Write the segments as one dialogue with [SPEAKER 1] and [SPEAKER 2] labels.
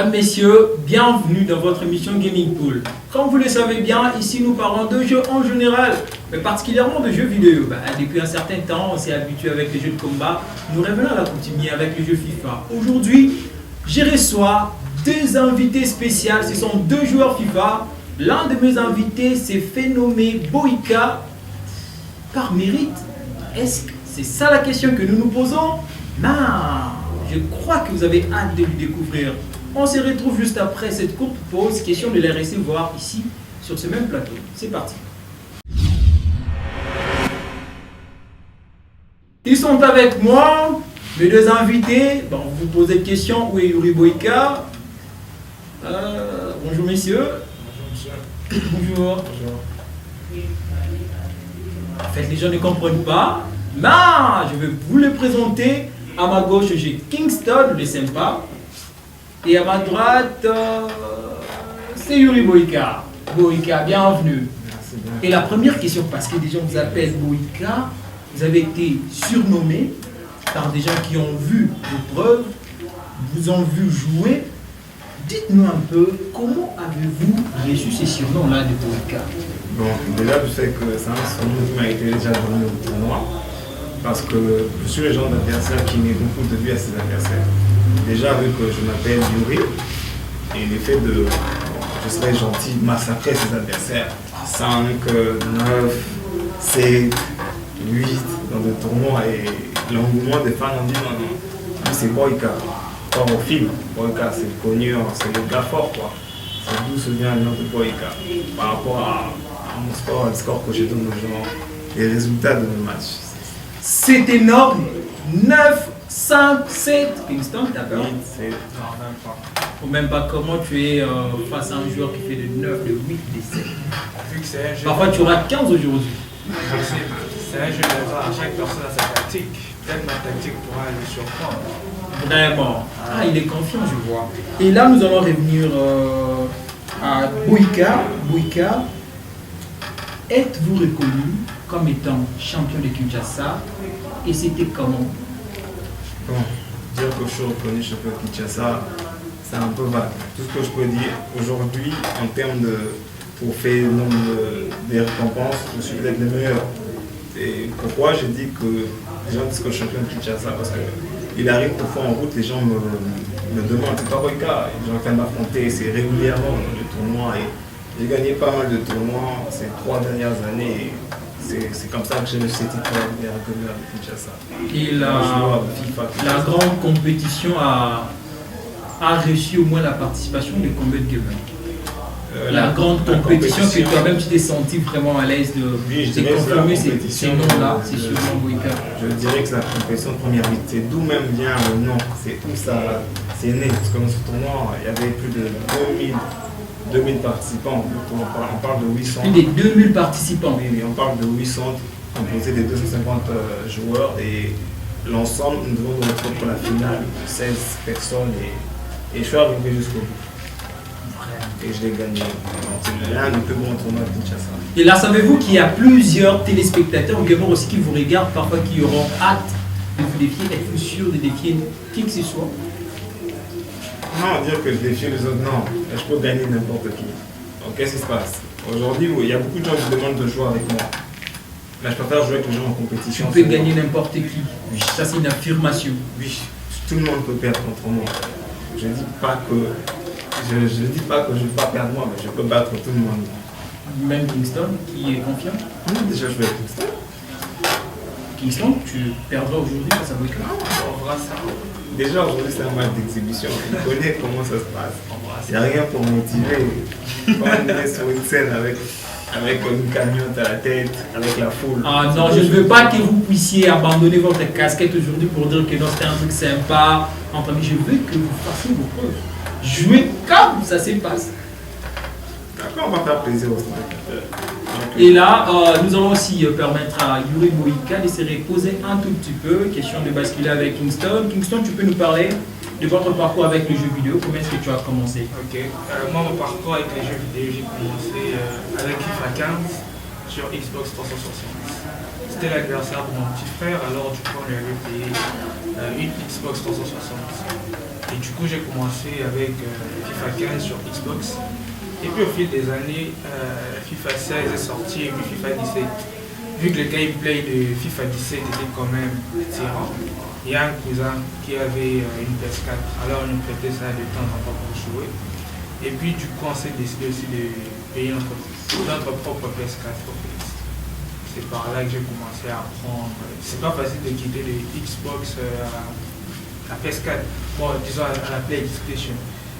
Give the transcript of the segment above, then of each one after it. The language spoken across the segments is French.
[SPEAKER 1] Mesdames, Messieurs, bienvenue dans votre émission Gaming Pool. Comme vous le savez bien, ici nous parlons de jeux en général, mais particulièrement de jeux vidéo. Depuis un certain temps, on s'est habitué avec les jeux de combat. Nous revenons à la coutumier avec les jeux FIFA. Aujourd'hui, je reçois deux invités spéciaux. Ce sont deux joueurs FIFA. L'un de mes invités s'est fait nommer Boïka par mérite. Est-ce que c'est ça la question que nous nous posons? Non, je crois que vous avez hâte de lui découvrir. On se retrouve juste après cette courte pause. Question de les recevoir ici, sur ce même plateau. C'est parti. Ils sont avec moi, mes deux invités. Bon, vous posez de questions. Où est Yuri Boïka? Bonjour messieurs. Bonjour.
[SPEAKER 2] Bonjour.
[SPEAKER 1] En fait, les gens ne comprennent pas. Non, je vais vous le présenter. À ma gauche, j'ai Kingston, le sympa. Et à ma droite, c'est Yuri Boïka. Boïka, bienvenue.
[SPEAKER 2] Merci bien.
[SPEAKER 1] Et la première question, parce que des gens vous appellent Boïka, vous avez été surnommé par des gens qui ont vu vos preuves, vous ont vu jouer. Dites-nous un peu, comment avez-vous reçu ces surnoms-là de Boïka?
[SPEAKER 2] Bon, déjà, je sais que c'est un surnom qui m'a été déjà donné au tournoi. Parce que je suis le genre d'adversaire qui met beaucoup de vie à ses adversaires. Déjà, vu que je m'appelle Yuri, et l'effet de je serais gentil, massacrer ses adversaires. 5, 9, 7, 8 dans le tournoi. Et l'engouement des fans ont dit non, non, lui c'est Boïka. Comme au film, Boïka c'est connu, c'est le gars fort quoi. C'est d'où se vient le nom de Boïka. Par rapport à mon score, le score que j'ai donné aux gens, les résultats de mes matchs.
[SPEAKER 1] C'est énorme. 9, 5, 7. Kingston, t'as peur?
[SPEAKER 2] 8, 7.
[SPEAKER 3] Non, même pas.
[SPEAKER 1] Ou même pas comment tu es face à un joueur qui fait de 9, de 8, de 7.
[SPEAKER 3] Vu que c'est un jeu.
[SPEAKER 1] Parfois tu auras 15 aujourd'hui.
[SPEAKER 3] C'est un jeu de hasard. Chaque personne a sa tactique. Peut-être ma tactique pourra le surprendre.
[SPEAKER 1] Vraiment. Ah, il est confiant, je vois. Et là, nous allons revenir à Boïka. Boïka, êtes-vous reconnu comme étant champion de Kinshasa? Et c'était comment?
[SPEAKER 2] Bon, dire que je suis reconnu champion de Kinshasa, c'est un peu vague. Tout ce que je peux dire aujourd'hui, en termes de trophées, nombre des récompenses, je suis peut-être le meilleur. Et pourquoi je dis que les gens disent que je suis champion de Kinshasa? Parce qu'il arrive parfois en route, les gens me demandent, c'est pas Boïka, les gens viennent m'affronter, c'est régulièrement dans les tournois. Et j'ai gagné pas mal de tournois ces 3 dernières années. C'est comme ça que j'ai réussi cette titre de Kinshasa.
[SPEAKER 1] Et la grande compétition a reçu au moins la participation de Combat Gamer. La grande compétition que toi-même tu t'es senti vraiment à l'aise de confirmer ces noms-là, c'est sûrement Boïka.
[SPEAKER 2] Je dirais que c'est la compétition de première vite. C'est d'où même vient le nom. C'est tout ça, c'est né. Parce que dans ce tournoi, il y avait plus de 2000 participants. On parle de 800.
[SPEAKER 1] Plus de 2000 participants.
[SPEAKER 2] Oui, on parle de 800 composés de 250 joueurs. Et l'ensemble, nous devons nous retrouver pour la finale, 16 personnes. Et je suis arrivé jusqu'au bout. Et je l'ai gagné. C'est l'un des plus grands tournois de Kinshasa.
[SPEAKER 1] Et là, savez-vous qu'il y a plusieurs téléspectateurs ou gamers aussi qui vous regardent, parfois qui auront hâte de vous défier? Êtes-vous sûr de défier qui que ce soit?
[SPEAKER 2] Non, dire que je défie les autres, non. Je peux gagner n'importe qui. Donc qu'est-ce qui se passe? Aujourd'hui, il y a beaucoup de gens qui me demandent de jouer avec moi. Là, je préfère jouer avec les gens en compétition.
[SPEAKER 1] Tu peux gagner n'importe qui. Oui. Ça, c'est une affirmation.
[SPEAKER 2] Oui, tout le monde peut perdre contre moi. Je ne dis pas que je ne vais pas perdre moi, mais je peux battre tout le monde.
[SPEAKER 1] Même Kingston, qui est confiant?
[SPEAKER 2] Oui, déjà, je vais avec Kingston.
[SPEAKER 1] Kingston, tu perdras aujourd'hui face à Boïka?
[SPEAKER 3] On verra ça.
[SPEAKER 2] Déjà, aujourd'hui, c'est un match d'exhibition. Il connaît comment ça se passe. Il n'y a rien pour motiver. Quand on est sur une scène avec une cagnotte à la tête, avec la foule.
[SPEAKER 1] Ah non, je ne veux pas que vous puissiez abandonner votre casquette aujourd'hui pour dire que non, c'était un truc sympa. Entre amis, je veux que vous fassiez vos preuves. Jouez comme ça se passe.
[SPEAKER 2] D'accord, on va faire plaisir aux spectateurs.
[SPEAKER 1] Et là, nous allons aussi permettre à Yuri Boïka de se reposer un tout petit peu. Question de basculer avec Kingston. Kingston, tu peux nous parler de votre parcours avec les jeux vidéo. Comment est-ce que tu as commencé?
[SPEAKER 3] Ok. Moi, mon parcours avec les jeux vidéo, j'ai commencé avec FIFA 15 sur Xbox 360. C'était l'anniversaire de mon petit frère, alors du coup, on lui avait payé une Xbox 360. Et du coup, j'ai commencé avec FIFA 15 sur Xbox. Et puis au fil des années, FIFA 16 est sorti et puis FIFA 17. Vu que le gameplay de FIFA 17 était quand même attirant, il y a un cousin qui avait une PS4, alors on nous prêtait ça de temps en temps pour jouer. Et puis du coup, on s'est décidé aussi de payer notre propre PS4 pour PS. C'est par là que j'ai commencé à apprendre. C'est pas facile de quitter le Xbox à la PS4, bon, disons à la PlayStation.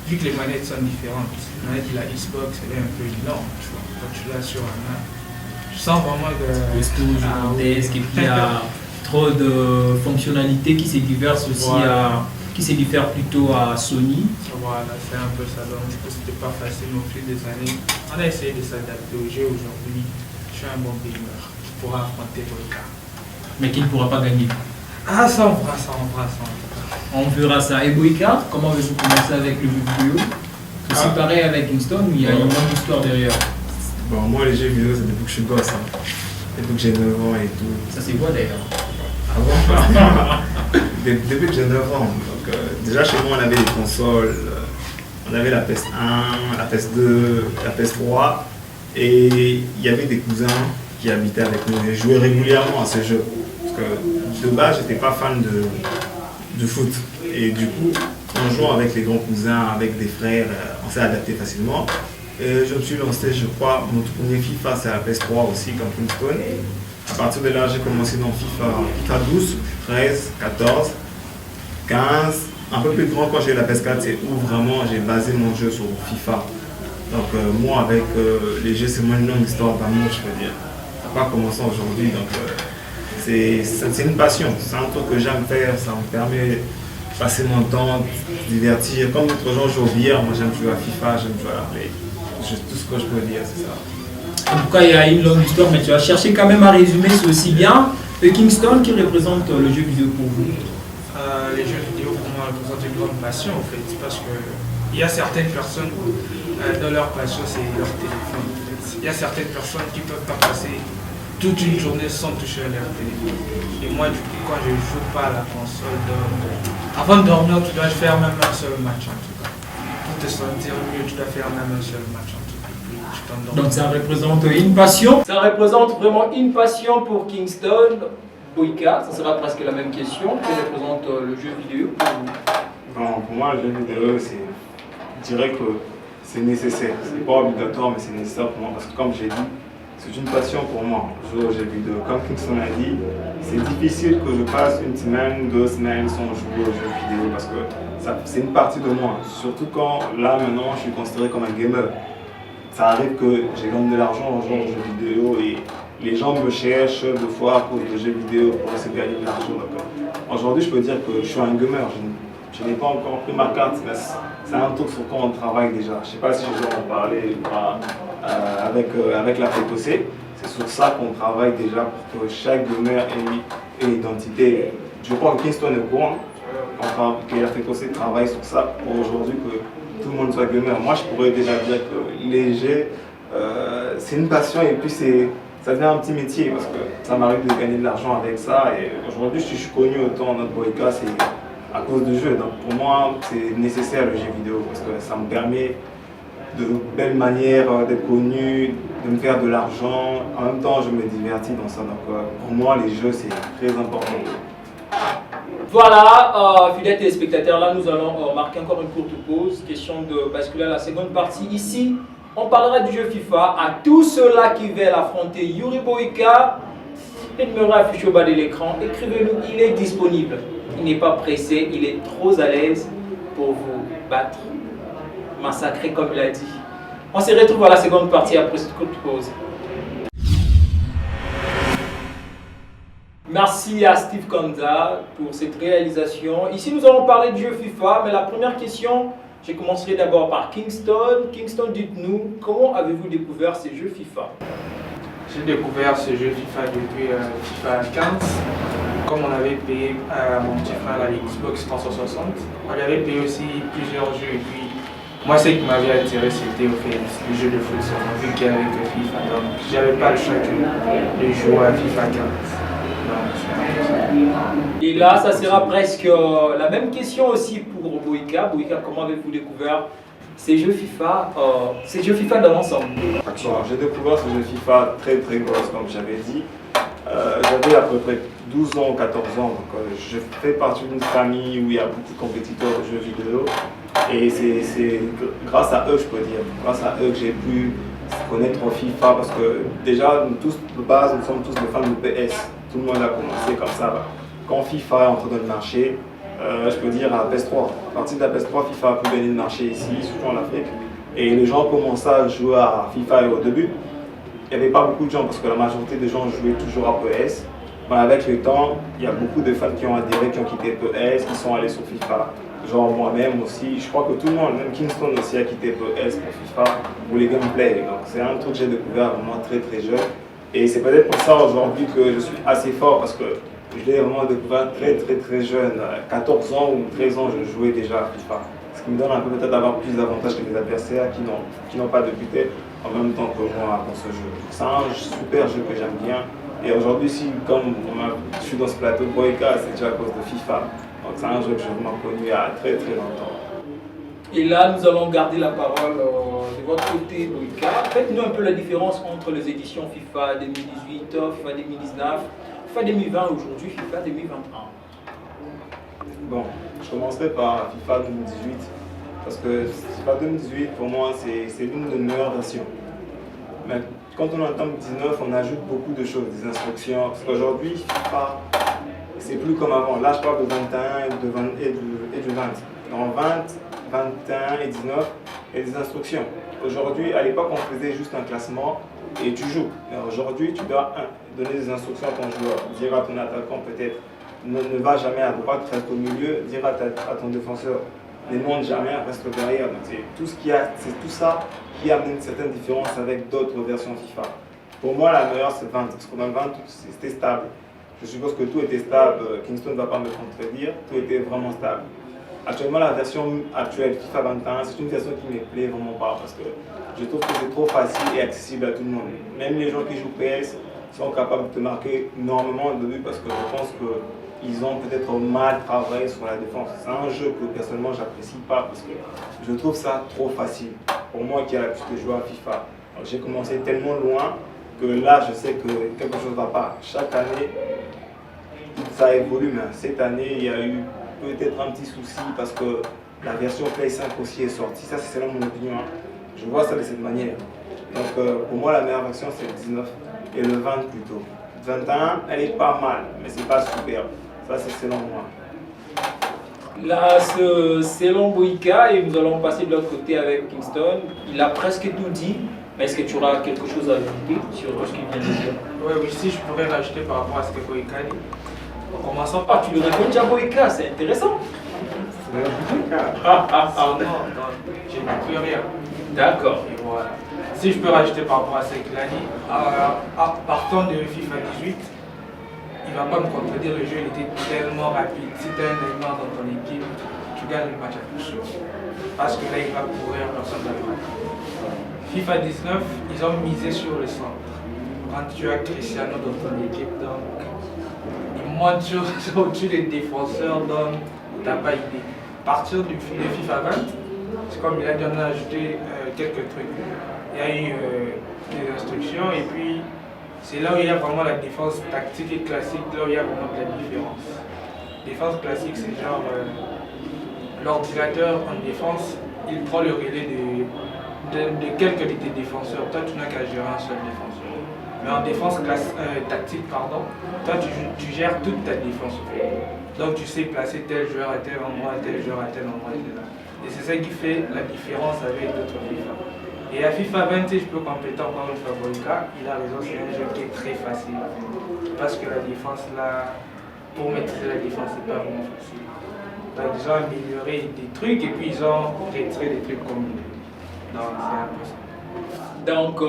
[SPEAKER 3] Vu que les manettes sont différentes, la manette de la Xbox elle est un peu énorme, tu vois, quand tu l'as sur la main. Je sens vraiment que.
[SPEAKER 1] Costaud, gigantesque, et puis il y a trop de fonctionnalités qui se diversent aussi qui se diffèrent plutôt à Sony.
[SPEAKER 3] Voilà, c'est un peu ça. Donc, du coup, c'était pas facile au fil des années. On a essayé de s'adapter au jeu aujourd'hui. Je suis un bon gamer pour affronter Boyka.
[SPEAKER 1] Mais qui ne pourra pas gagner.
[SPEAKER 3] Ah, ça on verra.
[SPEAKER 1] On verra ça. Et Boyka, comment avez-vous commencé avec le jeu vidéo? C'est pareil avec Kingston, il y a une longue histoire derrière.
[SPEAKER 2] Bon, moi, les jeux vidéo, c'est depuis que je suis gosse. Depuis que j'ai 9 ans et tout.
[SPEAKER 1] Ça c'est quoi d'ailleurs?
[SPEAKER 2] Ah bon? Depuis que j'ai 9 ans. Donc, déjà, chez moi, on avait des consoles. On avait la PS1, la PS2, la PS3. Et il y avait des cousins qui habitaient avec nous. Et je jouais régulièrement à ces jeux. Parce que de base, j'étais pas fan de foot. Et du coup, en jouant avec les grands cousins, avec des frères, on s'est adapté facilement. Et je me suis lancé, je crois, mon tout premier FIFA, c'est la PS3 aussi, comme Kingston. À partir de là, j'ai commencé dans FIFA 12, 13, 14, 15. Un peu plus grand quand j'ai eu la PS4, c'est où vraiment j'ai basé mon jeu sur FIFA. Donc moi, avec les jeux, c'est moins une longue histoire d'amour, je peux dire. Ça n'a pas commencé aujourd'hui, donc c'est une passion. C'est un truc que j'aime faire, ça me permet de passer mon temps, de divertir. Comme d'autres gens jouent au billard, moi j'aime jouer à FIFA, j'aime jouer à la Play. Tout ce que je peux dire, c'est ça.
[SPEAKER 1] En tout cas, il y a une longue histoire, mais tu as cherché quand même à résumer ceci bien. Et Kingston, qui représente le jeu vidéo pour vous?
[SPEAKER 3] Les jeux vidéo pour moi représentent une grande passion en fait, parce qu'il y a certaines personnes dont leur passion c'est leur téléphone. Il y a certaines personnes qui ne peuvent pas passer toute une journée sans toucher à leur téléphone. Et moi, du coup, quand je ne joue pas à la console, avant de dormir, tu dois faire même un seul match en tout cas. Pour te sentir mieux, tu dois faire même un seul match en tout cas.
[SPEAKER 1] Donc ça représente une passion. Ça représente vraiment une passion pour Kingston. Boyka, ça sera presque la même question. Qui représente le jeu vidéo pour vous?
[SPEAKER 2] Bon, pour moi, le jeu vidéo, je dirais que c'est nécessaire. C'est pas obligatoire, mais c'est nécessaire pour moi parce que, comme j'ai dit, c'est une passion pour moi. Jouer aux jeux vidéo. Comme Kingston a dit, c'est difficile que je passe une semaine, 2 semaines sans jouer aux jeux vidéo parce que c'est une partie de moi. Surtout quand, là, maintenant, je suis considéré comme un gamer. Ça arrive que j'ai gagné de l'argent en jouant aux jeux vidéo et les gens me cherchent deux fois à cause de jeux vidéo pour essayer de gagner de l'argent. Aujourd'hui, je peux dire que je suis un gamer. Je n'ai pas encore pris ma carte, mais c'est un truc sur quoi on travaille déjà. Je ne sais pas si je vais en parler avec la FECOC. C'est sur ça qu'on travaille déjà pour que chaque gamer ait une identité. Je crois que Kingston est au courant, que la FECOC travaille sur ça pour aujourd'hui que tout le monde soit gamer. Moi, je pourrais déjà dire que les jeux, c'est une passion et puis ça devient un petit métier parce que ça m'arrive de gagner de l'argent avec ça. Et aujourd'hui, si je suis connu autant en notre Boyka, c'est à cause du jeu. Donc pour moi, c'est nécessaire le jeu vidéo parce que ça me permet de belle manière d'être connu, de me faire de l'argent. En même temps, je me divertis dans ça. Donc pour moi, les jeux, c'est très important.
[SPEAKER 1] Voilà, fidèles téléspectateurs, là nous allons marquer encore une courte pause. Question de basculer à la seconde partie. Ici, on parlera du jeu FIFA. À tous ceux-là qui veulent affronter Yuri Boyka, le numéro affiché au bas de l'écran, écrivez-nous, il est disponible. Il n'est pas pressé, il est trop à l'aise pour vous battre, massacrer comme il a dit. On se retrouve à la seconde partie après cette courte pause. Merci à Steve Kanza pour cette réalisation. Ici, nous allons parler du jeu FIFA, mais la première question, je commencerai d'abord par Kingston. Kingston, dites-nous, comment avez-vous découvert ces jeux FIFA?
[SPEAKER 3] J'ai découvert ce jeu FIFA depuis FIFA 15. Comme on avait payé à mon petit frère la Xbox 360, on avait payé aussi plusieurs jeux. Et puis, moi, ce qui m'avait attiré, c'était au fait les jeux de foot, vu qu'il y avait que FIFA. Donc, j'avais pas le choix de jouer à FIFA 15.
[SPEAKER 1] Et là, ça sera presque la même question aussi pour Boïka. Boïka, comment avez-vous découvert ces jeux FIFA dans l'ensemble?
[SPEAKER 2] Bon, j'ai découvert ce jeu FIFA très gosse, comme j'avais dit. J'avais à peu près 12 ans, 14 ans. Donc, je fais partie d'une famille où il y a beaucoup de compétiteurs de jeux vidéo. Et c'est grâce à eux, je peux dire, grâce à eux que j'ai pu connaître FIFA. Parce que déjà, nous tous, de base, nous sommes tous des fans de PS. Tout le monde a commencé comme ça. Quand FIFA est entré dans le marché, je peux dire à PS3. À partir de la PS3, FIFA a pu gagner le marché ici, surtout en Afrique. Et les gens commençaient à jouer à FIFA et au début. Il n'y avait pas beaucoup de gens parce que la majorité des gens jouaient toujours à PS. Mais avec le temps, il y a beaucoup de fans qui ont adhéré, qui ont quitté PS, qui sont allés sur FIFA. Genre moi-même aussi, je crois que tout le monde, même Kingston aussi a quitté PS pour FIFA, pour les gameplays. Donc c'est un truc que j'ai découvert vraiment très jeune. Et c'est peut-être pour ça aujourd'hui que je suis assez fort parce que je l'ai vraiment découvert très jeune. À 14 ans ou 13 ans, je jouais déjà à FIFA. Ce qui me donne un peu peut-être d'avoir plus d'avantages que mes adversaires qui n'ont pas débuté en même temps que moi dans ce jeu. C'est un super jeu que j'aime bien. Et aujourd'hui, si comme je suis dans ce plateau Boïka, c'est déjà à cause de FIFA. Donc c'est un jeu que j'ai vraiment connu il y a très longtemps.
[SPEAKER 1] Et là, nous allons garder la parole de votre côté, Boïka. Faites-nous un peu la différence entre les éditions FIFA 2018, FIFA 2019, FIFA 2020 aujourd'hui, FIFA 2021.
[SPEAKER 2] Bon, je commencerai par FIFA 2018 parce que FIFA 2018 pour moi c'est l'une des meilleures versions. Mais quand on entend 19, on ajoute beaucoup de choses, des instructions. Parce qu'aujourd'hui, FIFA, c'est plus comme avant. Là, je parle de 21 et du 20. Dans 20, 21 et 19, il y a des instructions. Aujourd'hui, à l'époque, on faisait juste un classement et tu joues. Mais aujourd'hui, tu dois donner des instructions à ton joueur. Dire à ton attaquant peut-être, ne va jamais à droite, reste au milieu. Dire à ton défenseur, ne monte jamais, reste derrière. Donc c'est tout ça qui amène une certaine différence avec d'autres versions FIFA. Pour moi, la meilleure c'est 20, parce que dans 20, c'était stable. Je suppose que tout était stable, Kingston ne va pas me contredire, tout était vraiment stable. Actuellement, la version actuelle FIFA 21, c'est une version qui ne me plaît vraiment pas, parce que je trouve que c'est trop facile et accessible à tout le monde. Même les gens qui jouent PS sont capables de te marquer énormément au début, parce que je pense qu'ils ont peut-être mal travaillé sur la défense. C'est un jeu que personnellement j'apprécie pas parce que je trouve ça trop facile. Pour moi qui a l'habitude de jouer à FIFA, j'ai commencé tellement loin que là je sais que quelque chose ne va pas. Chaque année ça évolue, mais cette année il y a eu peut-être un petit souci parce que la version Play 5 aussi est sortie. Ça c'est selon mon opinion. Je vois ça de cette manière. Donc pour moi la meilleure version c'est le 19 et le 20 plutôt. 21 elle est pas mal mais c'est pas super. Ça, c'est selon moi.
[SPEAKER 1] Là, c'est Boïka et nous allons passer de l'autre côté avec Kingston. Il a presque tout dit, mais est-ce que tu auras quelque chose à ajouter sur tout ce qu'il vient de dire?
[SPEAKER 3] Oui, si je pourrais rajouter par rapport à ce que Boïka dit. En commençant par.
[SPEAKER 1] Tu le réponds déjà Boïka, c'est intéressant.
[SPEAKER 3] Non, j'ai dit plus rien.
[SPEAKER 1] D'accord.
[SPEAKER 3] Et voilà. Si je peux rajouter par rapport à ce qu'il a dit, partant de FIFA 18, il ne va pas me contredire, le jeu était tellement rapide. Si tu as un élément dans ton équipe, tu gagnes le match à coup sûr. Parce que là, il va courir, personne ne va le battre. FIFA 19, ils ont misé sur le centre. Quand tu as Cristiano dans ton équipe, donc, il monte au-dessus des défenseurs, donc tu n'as pas idée. À partir de FIFA 20, c'est comme il a dit, on a ajouté quelques trucs. Il y a eu des instructions et puis c'est là où il y a vraiment la défense tactique et classique, là où il y a vraiment de la différence. Défense classique, c'est genre l'ordinateur en défense, il prend le relais de quelques de tes défenseurs. Toi, tu n'as qu'à gérer un seul défenseur. Mais en défense tactique, pardon, toi, tu gères toute ta défense. Donc, tu sais placer tel joueur à tel endroit, tel joueur à tel endroit, etc. Et c'est ça qui fait la différence avec d'autres FIFA. Et à FIFA 20, je peux compléter encore une fois Boïka, il a raison, c'est un jeu qui est très facile. Parce que la défense, là, pour maîtriser la défense, c'est pas vraiment facile. Donc, ils ont amélioré des trucs et puis ils ont retiré des trucs combinés. Donc, c'est un peu ça.
[SPEAKER 1] Donc,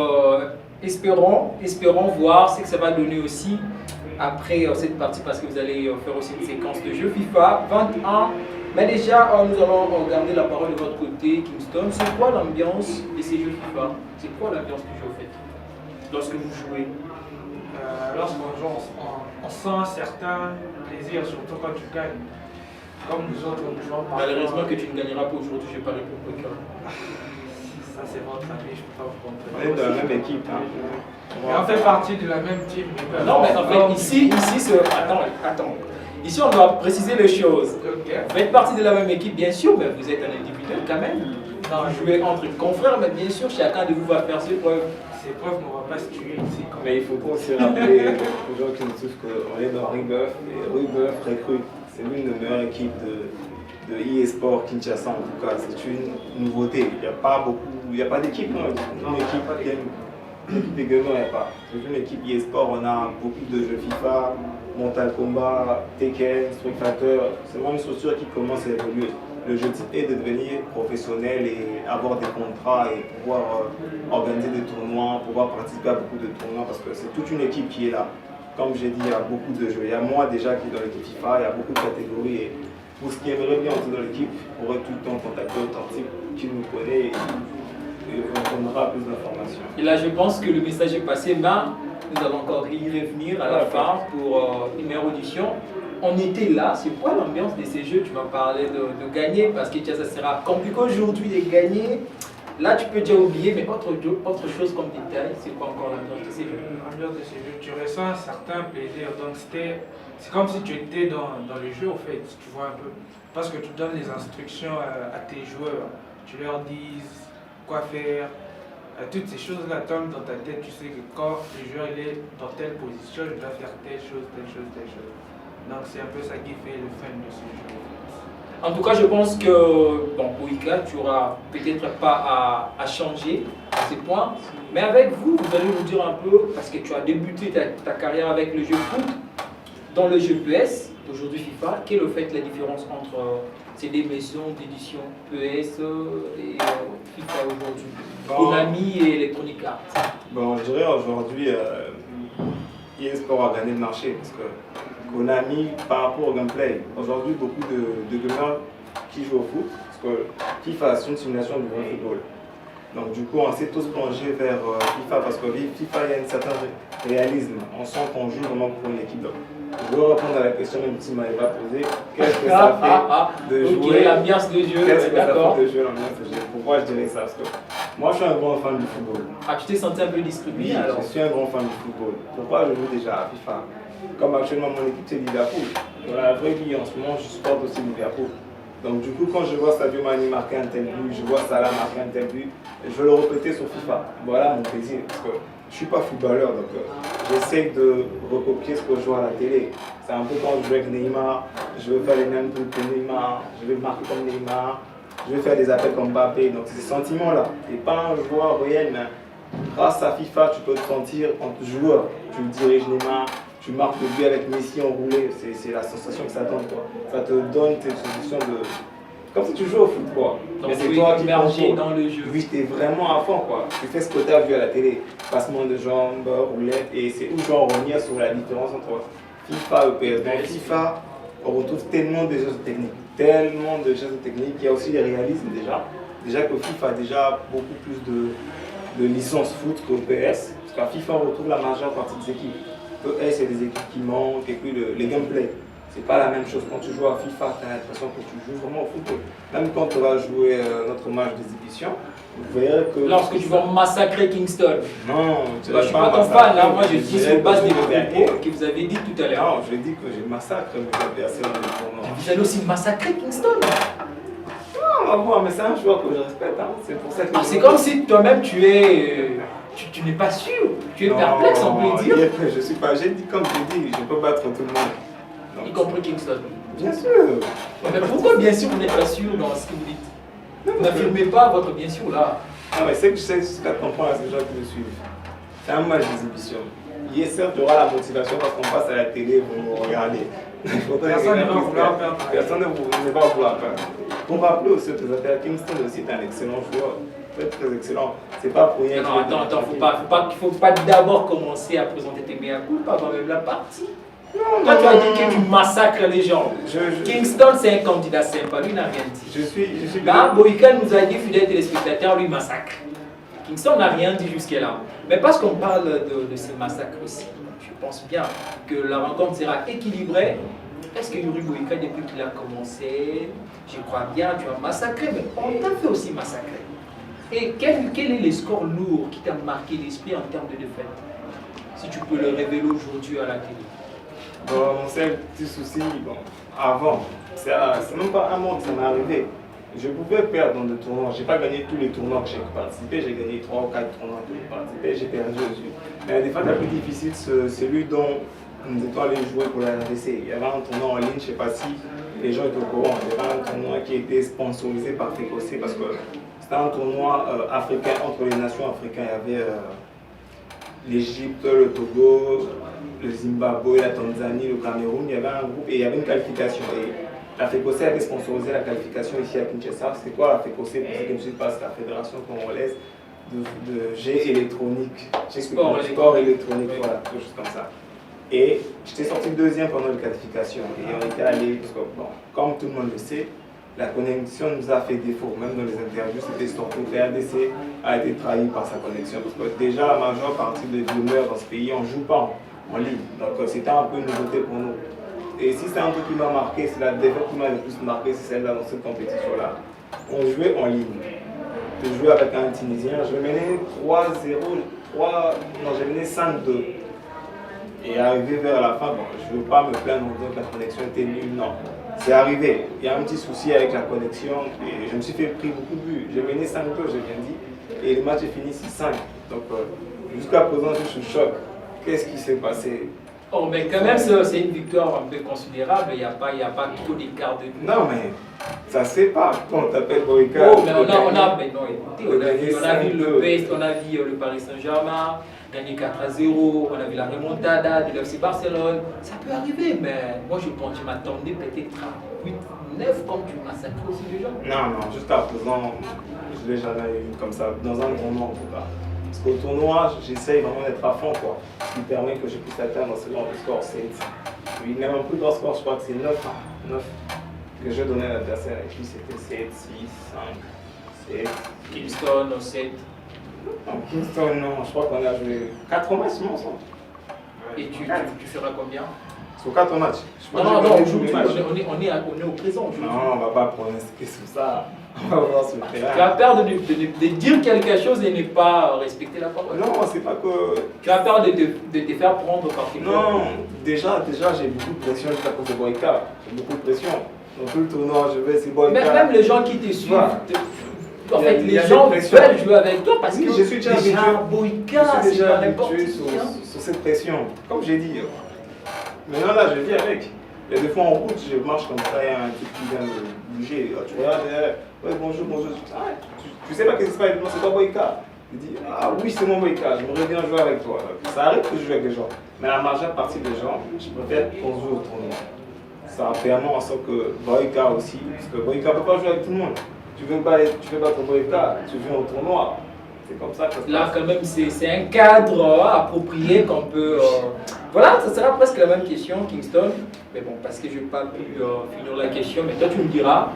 [SPEAKER 1] espérons voir ce que ça va donner aussi après cette partie, parce que vous allez faire aussi une séquence de jeux FIFA 21. Mais déjà, nous allons garder la parole de votre côté, Kingston. C'est quoi l'ambiance de ces jeux FIFA? C'est quoi l'ambiance du jeu au fait lorsque vous jouez?
[SPEAKER 3] Lorsqu'on joue, on sent sens un certain plaisir, surtout quand tu gagnes. Comme nous autres, nous jouons par
[SPEAKER 1] Malheureusement que tu ne gagneras pas aujourd'hui, je parie pour Boyka.
[SPEAKER 3] Ça, c'est votre avis, je ne peux pas vous comprendre.
[SPEAKER 2] On est dans la même équipe. Hein.
[SPEAKER 3] Et on fait partie de la même team.
[SPEAKER 1] Non, mais en fait, ici, attends. Ici, on doit préciser les choses.
[SPEAKER 3] Okay.
[SPEAKER 1] Vous faites partie de la même équipe, bien sûr, mais vous êtes un individuel quand même.
[SPEAKER 3] Non,
[SPEAKER 1] Vous jouez entre confrères, mais bien sûr, chacun de vous va faire ses preuves.
[SPEAKER 3] ces preuves ne vont pas se tuer ici.
[SPEAKER 2] Mais il faut aussi rappeler aux gens qui nous suivent qu'on est dans Rubeuf et Rubeuf recrute. C'est l'une des meilleures équipes de e-sport Kinshasa en tout cas. C'est une nouveauté. Il n'y a pas beaucoup, il n'y a pas d'équipe, non. Une équipe de gamers, il n'y a pas. C'est une équipe e-sport, on a beaucoup de jeux FIFA, Mortal Kombat, Tekken, Street Fighter. C'est vraiment une structure qui commence à évoluer. Le jeu type est de devenir professionnel et avoir des contrats et pouvoir organiser des tournois, pouvoir participer à beaucoup de tournois parce que c'est toute une équipe qui est là. Comme j'ai dit, il y a beaucoup de jeux. Il y a moi déjà qui est dans l'équipe FIFA, il y a beaucoup de catégories. Et pour ce qui aimerait bien entrer dans l'équipe, on pourrait tout le temps contacter Authentique qui nous connaît et on donnera plus d'informations.
[SPEAKER 1] Et là, je pense que le message est passé, mais nous allons encore y revenir à la fin pour une meilleure audition. On était là, c'est quoi l'ambiance de ces jeux? Tu m'as parlé de gagner parce que ça sera compliqué aujourd'hui de gagner. Là, tu peux déjà oublier, mais autre chose comme détail, c'est quoi encore l'ambiance de ces jeux?
[SPEAKER 3] L'ambiance de ces jeux, tu ressens un certain plaisir. Donc, c'est comme si tu étais dans le jeu, en fait, tu vois un peu. Parce que tu donnes les instructions à tes joueurs. Tu leur dis quoi faire. Toutes ces choses-là tombent dans ta tête. Tu sais que quand le joueur est dans telle position, je dois faire telle chose, telle chose, telle chose. Donc c'est un peu ça qui fait le fun de ce jeu.
[SPEAKER 1] En tout cas, je pense que, bon, Boyka, tu n'auras peut-être pas à changer ces points, mais avec vous, vous allez nous dire un peu, parce que tu as débuté ta carrière avec le jeu foot, dans le jeu PS, aujourd'hui FIFA, quelle est fait la différence entre ces deux maisons d'édition PS et FIFA aujourd'hui, Konami et Electronic Arts?
[SPEAKER 2] Bon, je dirais aujourd'hui, eSport a gagné le marché parce que Konami, par rapport au gameplay, aujourd'hui beaucoup de gamers qui jouent au foot, parce que FIFA c'est une simulation du vrai football. Donc du coup on s'est tous plongés vers FIFA parce que FIFA il y a un certain réalisme, on sent qu'on joue vraiment pour une équipe. Donc, je veux répondre à la question même si tu ne m'avais pas posée, qu'est-ce que ça fait de jouer,
[SPEAKER 1] l'ambiance de jeu,
[SPEAKER 2] qu'est-ce que ça fait de jouer l'ambiance de jeu? Pourquoi je dirais ça? Parce que moi je suis un grand fan du football.
[SPEAKER 1] Ah, tu t'es senti un peu distribué
[SPEAKER 2] Oui,
[SPEAKER 1] alors?
[SPEAKER 2] je suis un grand fan du football. Pourquoi je joue déjà à FIFA? Comme actuellement mon équipe c'est Liverpool. Dans la vraie vie en ce moment je supporte aussi Liverpool. Donc du coup quand je vois Sadio Mane marquer un tel but, je vois Salah marquer un tel but, je veux le répéter sur FIFA. Voilà mon plaisir. Parce que je ne suis pas footballeur donc j'essaie de recopier ce que je vois à la télé. C'est un peu quand je joue avec Neymar, je veux faire les mêmes trucs que Neymar, je veux marquer comme Neymar, je veux faire des appels comme Mbappé. Donc c'est ces sentiments-là. Et pas un joueur réel, mais grâce à FIFA tu peux te sentir en joueur. Tu diriges Neymar. Tu marques le but avec Messi enroulé, c'est la sensation que ça donne quoi. Ça te donne cette sensation de... Comme si tu joues au foot quoi.
[SPEAKER 1] Donc
[SPEAKER 2] mais c'est toi qui
[SPEAKER 1] immergé dans le jeu.
[SPEAKER 2] Oui, tu es vraiment à fond quoi. Tu fais ce que tu as vu à la télé. Passement de jambes, roulette, et c'est où je vais en revenir sur la différence entre FIFA et PS. Dans FIFA, on retrouve tellement de choses techniques. Tellement de choses techniques. Il y a aussi les réalismes déjà. Déjà que FIFA a déjà beaucoup plus de licences foot qu'au PS. Parce qu'à FIFA, on retrouve la majeure partie des équipes. C'est des équipes qui manquent et puis les gameplay. C'est pas la même chose. Quand tu joues à FIFA, tu as l'impression que tu joues vraiment au football. Même quand tu vas jouer notre match d'exhibition, vous verrez que.
[SPEAKER 1] Lorsque tu vas massacrer Kingston.
[SPEAKER 2] Non,
[SPEAKER 1] tu ne suis pas ton fan, là. Moi je dis sur base des propos que vous avez dit tout à l'heure.
[SPEAKER 2] Non, je dis que j'ai massacré mes adversaires dans le tournoi.
[SPEAKER 1] Vous allez aussi massacrer Kingston.
[SPEAKER 2] Non, on va voir, mais c'est un joueur que je respecte. Hein. C'est pour ça que.
[SPEAKER 1] C'est comme si toi-même tu n'es pas sûr, tu es perplexe, on peut dire.
[SPEAKER 2] Je suis pas, j'ai dit comme je dis, je peux battre tout le monde.
[SPEAKER 1] Y compris Kingston.
[SPEAKER 2] Bien sûr.
[SPEAKER 1] Mais pourquoi bien sûr vous n'êtes pas sûr dans ce que vous dites? Vous n'affirmez pas votre bien sûr là.
[SPEAKER 2] Non mais c'est que je sais ce qu'à comprendre à ces gens qui me suivent. C'est un match d'exhibition. Hier certes il y aura la motivation parce qu'on passe à la télé, vous nous regardez.
[SPEAKER 3] Personne ne va vouloir perdre.
[SPEAKER 2] Personne ne va vouloir perdre. Pour rappeler aussi aux présenteurs, Kingston aussi est un excellent joueur. Très excellent. C'est pas pour rien.
[SPEAKER 1] Non, attends, faut pas d'abord commencer à présenter tes meilleurs coups avant même la partie.
[SPEAKER 2] Non,
[SPEAKER 1] toi, tu as dit que tu massacres les gens. Kingston, c'est un candidat sympa, lui n'a rien dit.
[SPEAKER 2] Je suis
[SPEAKER 1] là, Boyka nous a dit, fidèle téléspectateur, lui massacre. Kingston n'a rien dit jusqu'à là. Mais parce qu'on parle de ces massacres aussi, pense bien que la rencontre sera équilibrée. Est-ce que Yuri Boyka, depuis qu'il a commencé, je crois bien, tu as massacré, mais on t'a fait aussi massacrer. Et quel est le score lourd qui t'a marqué l'esprit en termes de défaite? Si tu peux le révéler aujourd'hui à la télé.
[SPEAKER 2] Bon, mon seul petit souci, bon, avant, c'est même pas un mois que ça m'est arrivé. Je pouvais perdre dans des tournois. Je n'ai pas gagné tous les tournois que j'ai participé. J'ai gagné 3 ou 4 tournois que j'ai participé. J'ai perdu aussi. Mais des fois, la plus difficile, c'est celui dont nous étions allés jouer pour la RDC. Il y avait un tournoi en ligne, je ne sais pas si les gens étaient au courant. Il y avait un tournoi qui était sponsorisé par FECOC parce que c'était un tournoi africain entre les nations africaines. Il y avait l'Égypte, le Togo, le Zimbabwe, la Tanzanie, le Cameroun. Il y avait un groupe et il y avait une qualification. Et la FECOC avait sponsorisé la qualification ici à Kinshasa. C'est quoi la FECOC? Pour ceux qui ne suivent pas, c'est la Fédération congolaise de jeux électroniques. Sport électronique, voilà, quelque chose comme ça. Et j'étais sorti deuxième pendant la qualification. Et on était allé, parce que, bon, comme tout le monde le sait, la connexion nous a fait défaut. Même dans les interviews, c'était sorti. La RDC a été trahi par sa connexion. Parce que déjà, la majeure partie des joueurs dans ce pays, on ne joue pas en ligne. Donc c'était un peu une nouveauté pour nous. Et si c'est un truc qui m'a marqué, c'est la défaite qui m'a le plus marqué, c'est celle-là dans cette compétition-là. On jouait en ligne. Je jouais avec un Tunisien, je menais 3-0, non, j'ai mené 5-2. Et arrivé vers la fin, bon, je ne veux pas me plaindre en disant que la connexion était nulle, non. C'est arrivé, il y a un petit souci avec la connexion et je me suis fait pris beaucoup de buts. J'ai mené 5-2, j'ai bien dit, et le match est fini 6-5. Donc jusqu'à présent, je suis choc. Qu'est-ce qui s'est passé?
[SPEAKER 1] Oh, mais quand même, c'est une victoire un peu considérable, il n'y a pas trop d'écart de but.
[SPEAKER 2] Non, mais ça se fait pas quand on t'appelle Boyka.
[SPEAKER 1] Oh, mais on a vu le PSG, on a vu le Paris Saint-Germain gagner 4-0, on a vu la remontada de l'FC Barcelone. Ça peut arriver, mais moi je m'attendais peut-être à 8-9 comme tu massacres aussi les gens.
[SPEAKER 2] Non, jusqu'à présent, je ne l'ai jamais eu comme ça, dans un tournoi en tout cas. Parce qu'au tournoi, j'essaye vraiment d'être à fond, quoi. Ce qui permet que je puisse atteindre ce genre de score. Il y a un plus grand score, je crois que c'est 9 que je donnais à l'adversaire. Et puis c'était 7, 6, 5, 7.
[SPEAKER 1] Kingston, 7.
[SPEAKER 2] Non, Kingston, non, je crois qu'on a joué 4 matchs ensemble.
[SPEAKER 1] Et tu feras combien?
[SPEAKER 2] Sur 4 matchs.
[SPEAKER 1] Non, aujourd'hui, on est au présent.
[SPEAKER 2] Non, on ne va pas pronostiquer sur ça. On va voir sur le terrain.
[SPEAKER 1] Tu as peur de dire quelque chose et ne pas respecter la parole?
[SPEAKER 2] Non, c'est pas que.
[SPEAKER 1] Tu as peur de te faire prendre par tes
[SPEAKER 2] Non, déjà j'ai beaucoup de pression juste à cause de Boyka. J'ai beaucoup de pression. Dans tout le tournoi, je vais, c'est Boyka.
[SPEAKER 1] Même les gens qui te suivent.
[SPEAKER 2] Voilà.
[SPEAKER 1] En fait, les gens veulent jouer avec toi parce que
[SPEAKER 2] je suis déjà habitué.
[SPEAKER 1] Boyka,
[SPEAKER 2] je suis déjà
[SPEAKER 1] n'importe
[SPEAKER 2] habitué sur cette pression. Comme j'ai dit, maintenant là, je vis avec. Il y a des fois en route, je marche comme ça, il y a un truc qui vient de bouger. Tu regardes derrière, ouais, bonjour. Tu sais pas qu'est-ce qui se passe, c'est pas Boyka. Je dis, ah oui, c'est mon Boyka, j'aimerais bien jouer avec toi. Ça arrive que je joue avec des gens. Mais la majeure partie des gens, je préfère qu'on joue au tournoi. Ça permet en sorte que Boyka aussi, parce que Boyka ne peut pas jouer avec tout le monde. Tu veux pas ton Boyka, tu viens au tournoi. C'est comme ça que ça se passe.
[SPEAKER 1] Là, quand même, c'est un cadre approprié qu'on peut. Voilà, ça sera presque la même question, Kingston. Mais bon, parce que je n'ai pas pu finir la question, mais toi, tu me diras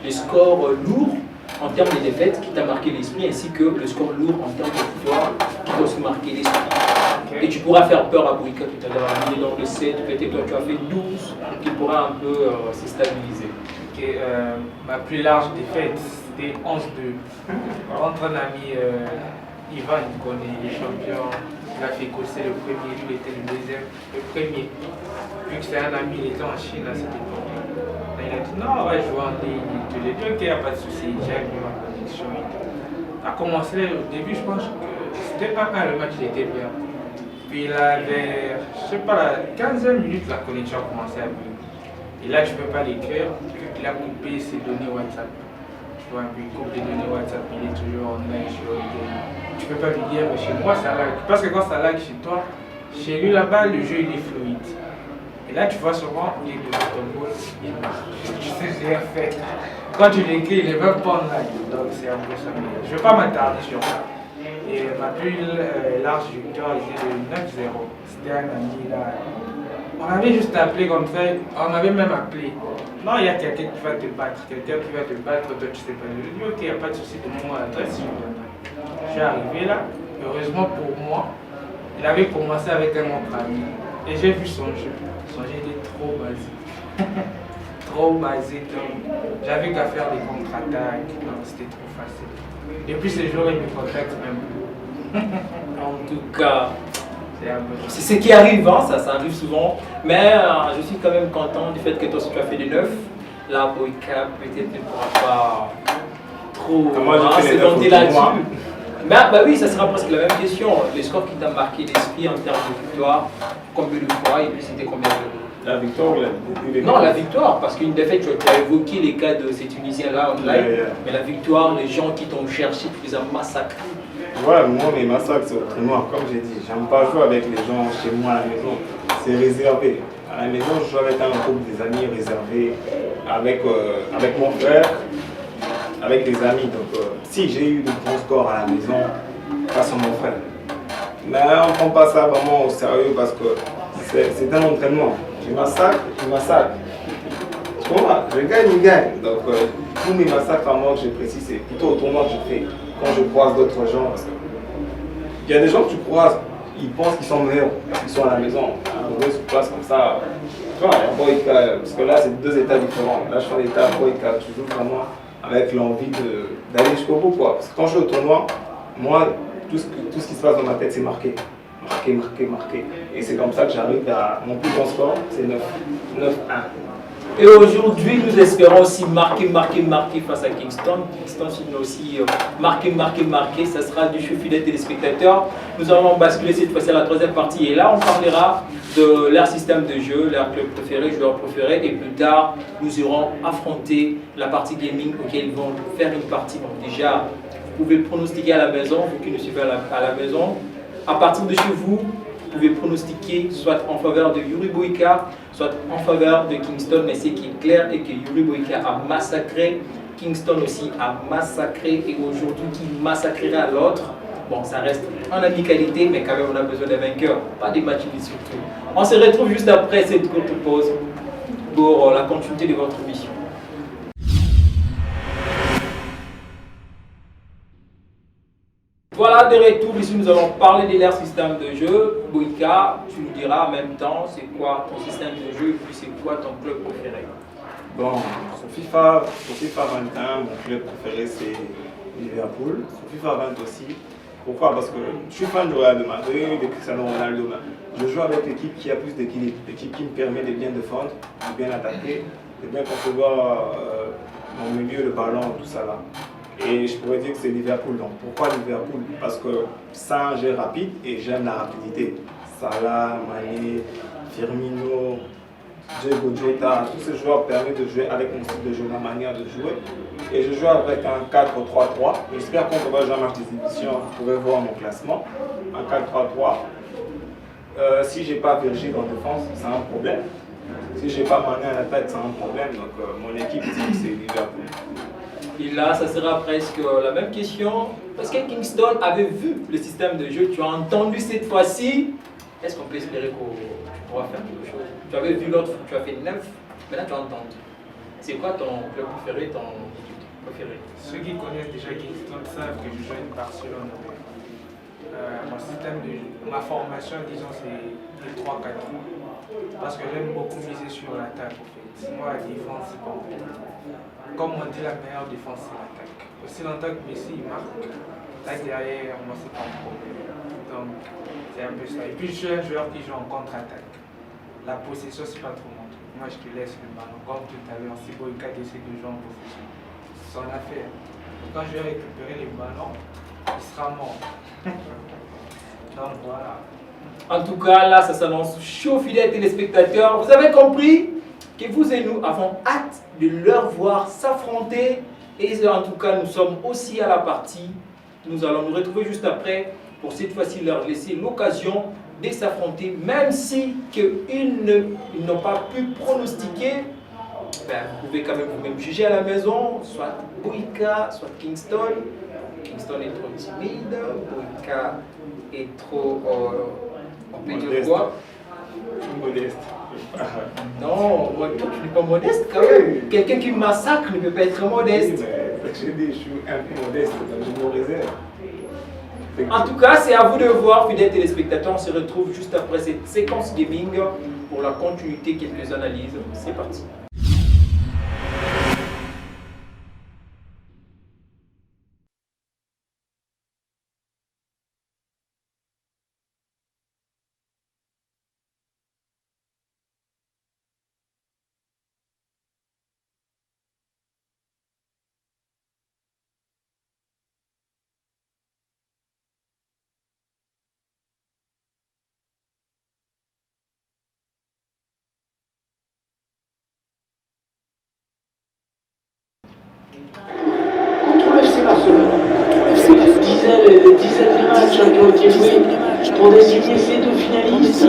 [SPEAKER 1] les scores lourds en termes de défaites qui t'a marqué l'esprit, ainsi que le score lourd en termes de victoire qui t'a aussi marqué l'esprit. Okay. Et tu pourras faire peur à Boyka tout à l'heure. Il est dans le 7, peut-être toi tu as fait 12, qui pourra un peu se stabiliser.
[SPEAKER 3] Okay, ma plus large défaite, c'était 11-2. Contre un ami Ivan, il connaît les champions. Il a fait causer le premier, lui était le deuxième, le premier. Vu que c'est un ami, il était en Chine à cette époque. Il a dit non, on va jouer en ligne. Je lui ai dit ok, il n'y a pas de souci, j'ai mis ma connexion. A commencé au début, je pense que c'était 1-1, le match il était bien. Puis il avait, je sais pas, la 15e minute, la connexion a commencé à bouger. Et là, je ne peux pas l'écrire, il a coupé ses données WhatsApp. Tu vois, un peu, il coupe les données WhatsApp, il est toujours en ligne sur le game. Tu ne peux pas lui dire, mais chez moi ça lag. Parce que quand ça lag chez toi, chez lui là-bas, le jeu il est fluide. Et là, tu vois souvent, il est devant ton goal, il marche. Tu sais, j'ai rien fait. Quand tu l'écris, il n'est même pas en live. Donc c'est un peu ça. Je ne vais pas m'attarder sur ça. Et ma plus large victoire était de 9-0. C'était un ami là. On avait juste appelé comme ça, on avait même appelé. Non, il y a quelqu'un qui va te battre, toi tu sais pas. Je lui ai dit, ok, il n'y a pas de souci, donne-moi l'adresse, je viendrai. Je suis arrivé là, heureusement pour moi, il avait commencé avec un autre ami. Et j'ai vu son jeu. Son jeu était trop basique. Trop basique. Donc, j'avais qu'à faire des contre-attaques. Donc, c'était trop facile. Et puis, ce jour, il me contacte même plus.
[SPEAKER 1] En tout cas,
[SPEAKER 3] C'est un peu.
[SPEAKER 1] c'est ce qui arrive, hein, ça arrive souvent. Mais je suis quand même content du fait que toi aussi tu as fait des neufs. Là, Boyka peut-être ne pourra pas trop
[SPEAKER 2] Moi, j'ai fait les
[SPEAKER 1] s'éventer
[SPEAKER 2] neufs au tournoi.
[SPEAKER 1] là-dessus. Bah oui, ça sera presque la même question. Les scores qui t'ont marqué l'esprit en termes de victoire, combien de fois et puis c'était combien de...
[SPEAKER 2] La victoire ou la
[SPEAKER 1] Non, la victoire, parce qu'une défaite, tu as évoqué les cas de ces Tunisiens-là en live,
[SPEAKER 2] Ouais.
[SPEAKER 1] mais la victoire, les gens qui t'ont cherché, tu les as massacrés.
[SPEAKER 2] Ouais, moi, mes massacres, c'est au tournoi. Comme j'ai dit, j'aime pas jouer avec les gens chez moi à la maison. C'est réservé. À la maison, je joue avec un groupe des amis réservés, avec mon frère, avec des amis. Donc, si j'ai eu de bons scores à la maison, grâce à mon frère. Mais on ne prend pas ça vraiment au sérieux parce que c'est un entraînement. Je massacre, je massacre. Tu comprends? Je gagne, je gagne. Donc, tous mes massacres à moi que je précise, c'est plutôt au tournoi que je fais quand je croise d'autres gens. Parce que il y a des gens que tu croises, ils pensent qu'ils sont meilleurs, ils sont à la maison. On se place comme ça. Tu vois, il y a Boyka, parce que là, c'est deux états différents. Là, je suis en état Boyka, tu joues vraiment avec l'envie d'aller jusqu'au bout. Quoi. Parce que quand je suis au tournoi, moi, tout ce qui se passe dans ma tête, c'est marqué. Marqué, marqué, marqué. Et c'est comme ça que j'arrive à mon plus grand score, c'est 9-1.
[SPEAKER 1] Et aujourd'hui, nous espérons aussi marquer face à Kingston. Kingston, sinon aussi marquer. Ça sera du jeu fidèle téléspectateurs. Nous allons basculer cette fois-ci à la troisième partie. Et là, on parlera de leur système de jeu, leur club préféré, joueur préféré. Et plus tard, nous irons affronter la partie gaming auquel ils vont faire une partie. Donc déjà, vous pouvez pronostiquer à la maison, vous qui nous suivez à la maison. À partir de chez vous, vous pouvez pronostiquer soit en faveur de Yuri Boyka, soit en faveur de Kingston, mais ce qui est clair est que Yuri Boyka a massacré, Kingston aussi a massacré, et aujourd'hui qui massacrera l'autre. Bon, ça reste en amicalité, mais quand même on a besoin d'un vainqueur, pas des matchs unis surtout. On se retrouve juste après cette courte pause pour la continuité de votre mission. Voilà, de retour ici, nous allons parler de leur système de jeu. Boyka, tu nous diras en même temps c'est quoi ton système de jeu et puis c'est quoi ton club préféré.
[SPEAKER 2] Bon, sur FIFA 21, mon club préféré c'est Liverpool. Sur FIFA 20 aussi. Pourquoi? Parce que je suis fan du Real de Madrid, de Cristiano Ronaldo. Je joue avec l'équipe qui a plus d'équilibre, l'équipe qui me permet de bien défendre, de bien attaquer, de bien concevoir mon milieu, le ballon, tout ça là. Et je pourrais dire que c'est Liverpool. Donc pourquoi Liverpool? Parce que c'est un jeu rapide et j'aime la rapidité. Salah, Mané, Firmino, Diego Jota, tous ces joueurs permettent de jouer avec mon style de jeu, ma manière de jouer. Et je joue avec un 4-3-3. J'espère qu'on va jouer un match d'exhibition, vous pourrez voir mon classement. Un 4-3-3. Si je n'ai pas Virgil en défense, c'est un problème. Si je n'ai pas Mané à l'attaque, c'est un problème. Donc mon équipe, c'est Liverpool.
[SPEAKER 1] Et là, ça sera presque la même question. Parce que Kingston avait vu le système de jeu, tu as entendu cette fois-ci. Est-ce qu'on peut espérer que tu pourras faire quelque chose? Tu avais vu l'autre, tu as fait 9, maintenant tu as entendu. C'est quoi ton club préféré, ton équipe préférée?
[SPEAKER 3] Ceux qui connaissent déjà Kingston savent que je joue avec Barcelone. Mon système de jeu, ma formation, disons, c'est le 3-4-3. Parce que j'aime beaucoup miser sur l'attaque en fait. Moi, la défense, c'est pas bon. Comme on dit, la meilleure défense, c'est l'attaque. Aussi longtemps que Messi il marque, là derrière, moi, c'est pas un problème. Donc, c'est un peu ça. Et puis, je suis un joueur qui joue en contre-attaque. La possession, c'est pas trop mon truc. Moi, je te laisse le ballon. Comme tout à l'heure, si Boyka essaie de jouer en possession, c'est son affaire. Quand je vais récupérer les ballons, il sera mort. Donc, voilà.
[SPEAKER 1] En tout cas, là, ça s'annonce chaud, fidèles téléspectateurs. Vous avez compris que vous et nous avons hâte de leur voir s'affronter. Et en tout cas, nous sommes aussi à la partie. Nous allons nous retrouver juste après pour cette fois-ci leur laisser l'occasion de s'affronter. Même si ils n'ont pas pu pronostiquer, ben, vous pouvez quand même vous-même juger à la maison, soit Boyka, soit Kingston. Kingston est trop timide, Boyka est trop... on peut dire quoi?
[SPEAKER 2] Modeste.
[SPEAKER 1] Non, toi tu n'es pas modeste quand même. Quelqu'un qui massacre ne peut pas être modeste.
[SPEAKER 2] Oui, mais je suis un peu modeste, donc je me réserve.
[SPEAKER 1] En tout cas, c'est à vous de voir, fidèles téléspectateurs. On se retrouve juste après cette séquence gaming pour la continuité, quelques analyses. C'est parti.
[SPEAKER 4] Contre le FC Barcelone. Des dizaines de matchs qui ont été joués pour désigner ces deux finalistes.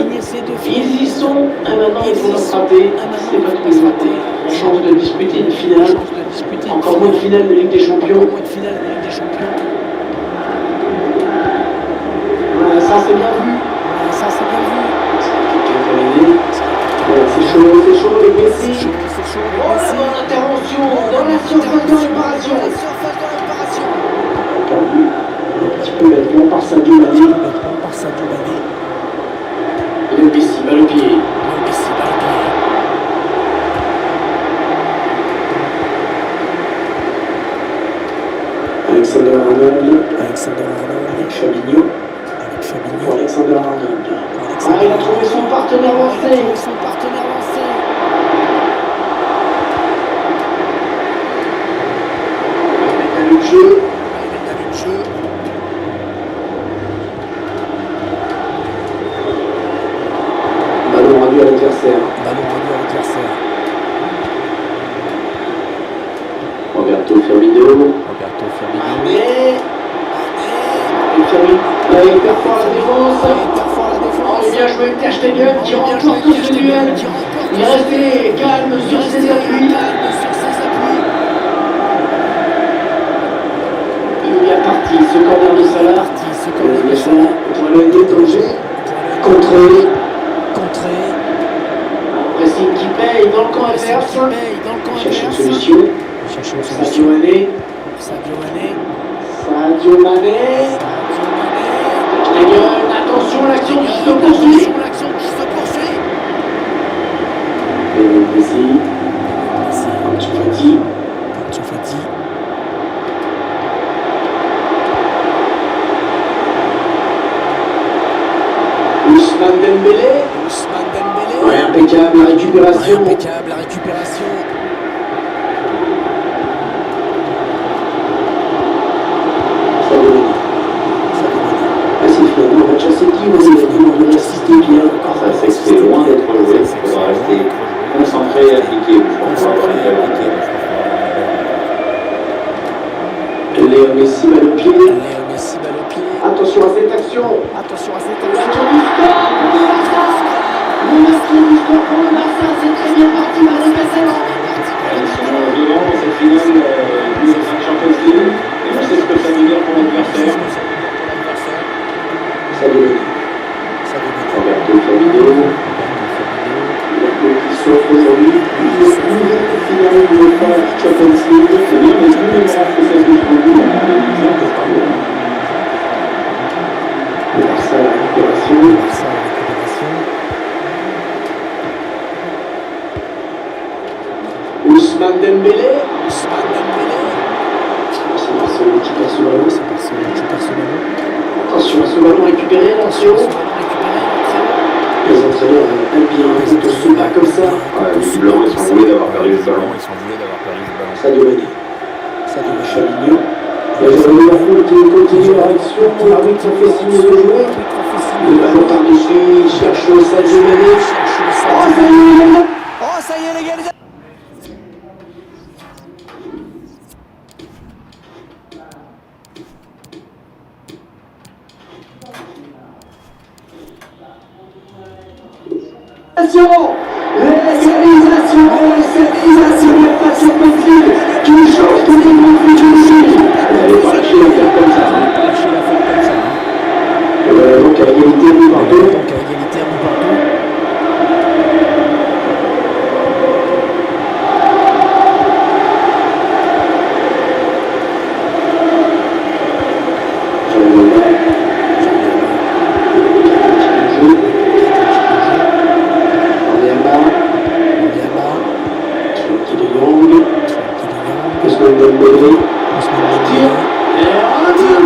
[SPEAKER 4] Ils y sont, et maintenant il faut rattraper. C'est pas tous les jours qu'on a la chance de disputer une finale. Encore moins de finale de Ligue des Champions. Voilà, ça c'est bien vu. C'est chaud, les Messi. Oh, la bonne intervention dans la surface de réparation. Perdu un petit peu bêtement par Sadio Mané. Et le Messi, balle au pied. Alexander Arnold avec Fabinho. Pour Alexander Arnold. Ah, il a trouvé son partenaire lancé. Le jeu. Ballon rendu à l'adversaire. Roberto Firmino. Il perfore la défense. Oh, bien joué Ter Stegen qui remporte ce duel. Il est resté calme sur ses appuis. Il est bien parti, ce corner de Salah. Pour le dédanger. Contré. Un pressing qui paye dans le camp adverse. Cherche une solution. Sadio Mané. Attention, l'action qui se poursuit. Et Messi. Ansu Fati. Ousmane Dembélé. Ouais, impeccable la récupération. Finalement, le match assez dur, on a assisté bien.
[SPEAKER 5] Ça, c'est que c'est loin d'être joué. Il faudra rester concentré et appliqué. Je pense qu'on va avoir une belle appliquée.
[SPEAKER 4] Léo Messi, balle au pied. Attention à cette action. L'ouverture du score pour le Barça. L'ouverture du score pour le Barça. C'est très bien parti par les Cassels.
[SPEAKER 5] Ils sont devant dans cette finale du Champions League. Et on sait ce que ça veut dire pour l'adversaire.
[SPEAKER 4] Roberto Firmino. Qui s'offre aujourd'hui une nouvelle finale de l'UEFA Champions League.
[SPEAKER 5] C'est bien, mais plus mémorable que celle que je vous dis,
[SPEAKER 4] Le Barça à la récupération. Ousmane Dembélé. C'est Barcelone qui perd ce ballon. Attention à ce ballon récupéré, attention. Les entraîneurs aiment bien quand on se bat comme ça.
[SPEAKER 5] visiblement, ils sont voulés d'avoir perdu le ballon.
[SPEAKER 4] Sadio Mané. Fabinho. Et Liverpool qui continue leur action. L'arbitre fait signe de jouer. Le ballon par-dessus, il cherche Sadio Mané. Oh, ça y est, l'égalisation. L'égalisation, il n'y a pas de surprise, qui change tous les mots du jeu. Elle n'allait pas lâcher l'affaire comme ça. Et voilà donc à égalité, nous partout. Ousmane Dembélé. Tire. Et on a dit.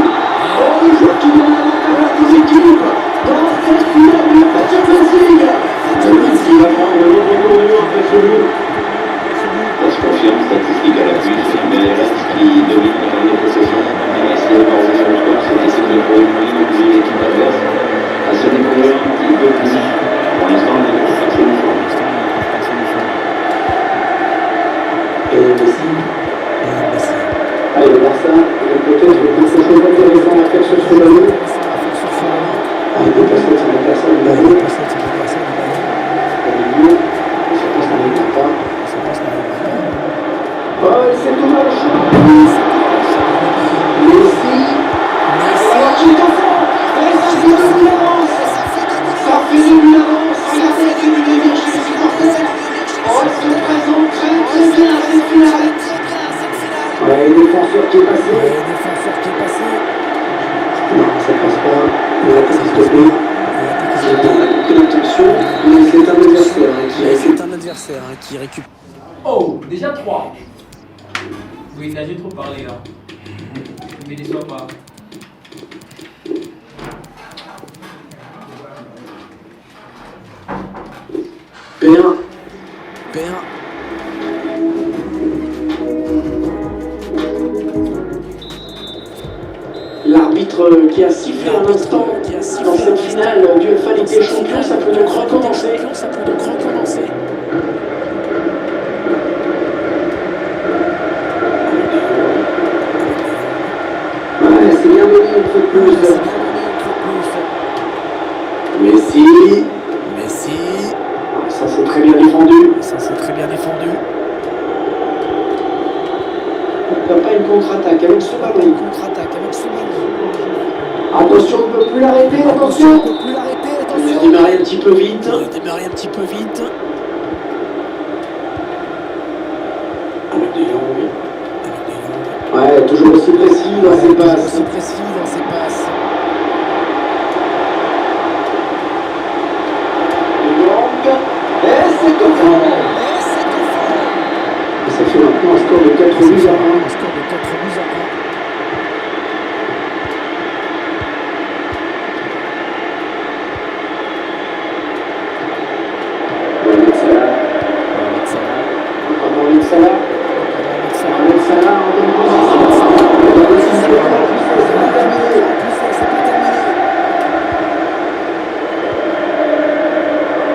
[SPEAKER 4] Oh, le jeu qui donne l'avantage à des équipes. Dans cette finale de la Champions League. Messi va prendre le nombre de coups après ce but.
[SPEAKER 5] Je confirme, statistique à l'appui, MLS qui domine la zone de possession. MLS le par le score, c'est essayé de mobiliser l'équipe adverse à se découvrir un petit peu plus. Pour l'instant, on est dans la solution.
[SPEAKER 4] Et Messi. Allez, le Barça, il a peut-être quelque chose d'intéressant à faire sur ce ballon. Avec des passettes sur les personnes, il a vu. Au milieu, je ne sais pas si on ne pas. Oh, c'est dommage. Messi. Alors qui est en fond. Et ça fait une avance. Ça fait une avance. Regardez qui nous dégage chez les supporters. Oh, il se présente très très bien à cette finale. Ouais, le défenseur qui est passé. Non, ça passe pas. Il a été stoppé. On a compris l'intention, mais c'est un adversaire qui récupère.
[SPEAKER 1] Oh, déjà 3. Oui, là j'ai trop parlé là. Ne me déçois pas.
[SPEAKER 4] P1. L'arbitre qui a sifflé un instant dans cette finale du UEFA Ligue des Champions, ça peut donc recommencer. Ouais, c'est bien donné une fois de plus. Messi. Ça c'est très bien défendu. Pourquoi pas une contre-attaque avec ce ballon. Attention, on ne peut plus l'arrêter, attention. Il a démarré un petit peu vite. Avec De Jong. Ouais, toujours aussi précis dans ses passes. De Jong. Et c'est au fond. Et ça fait maintenant un score de 4 buts à 1.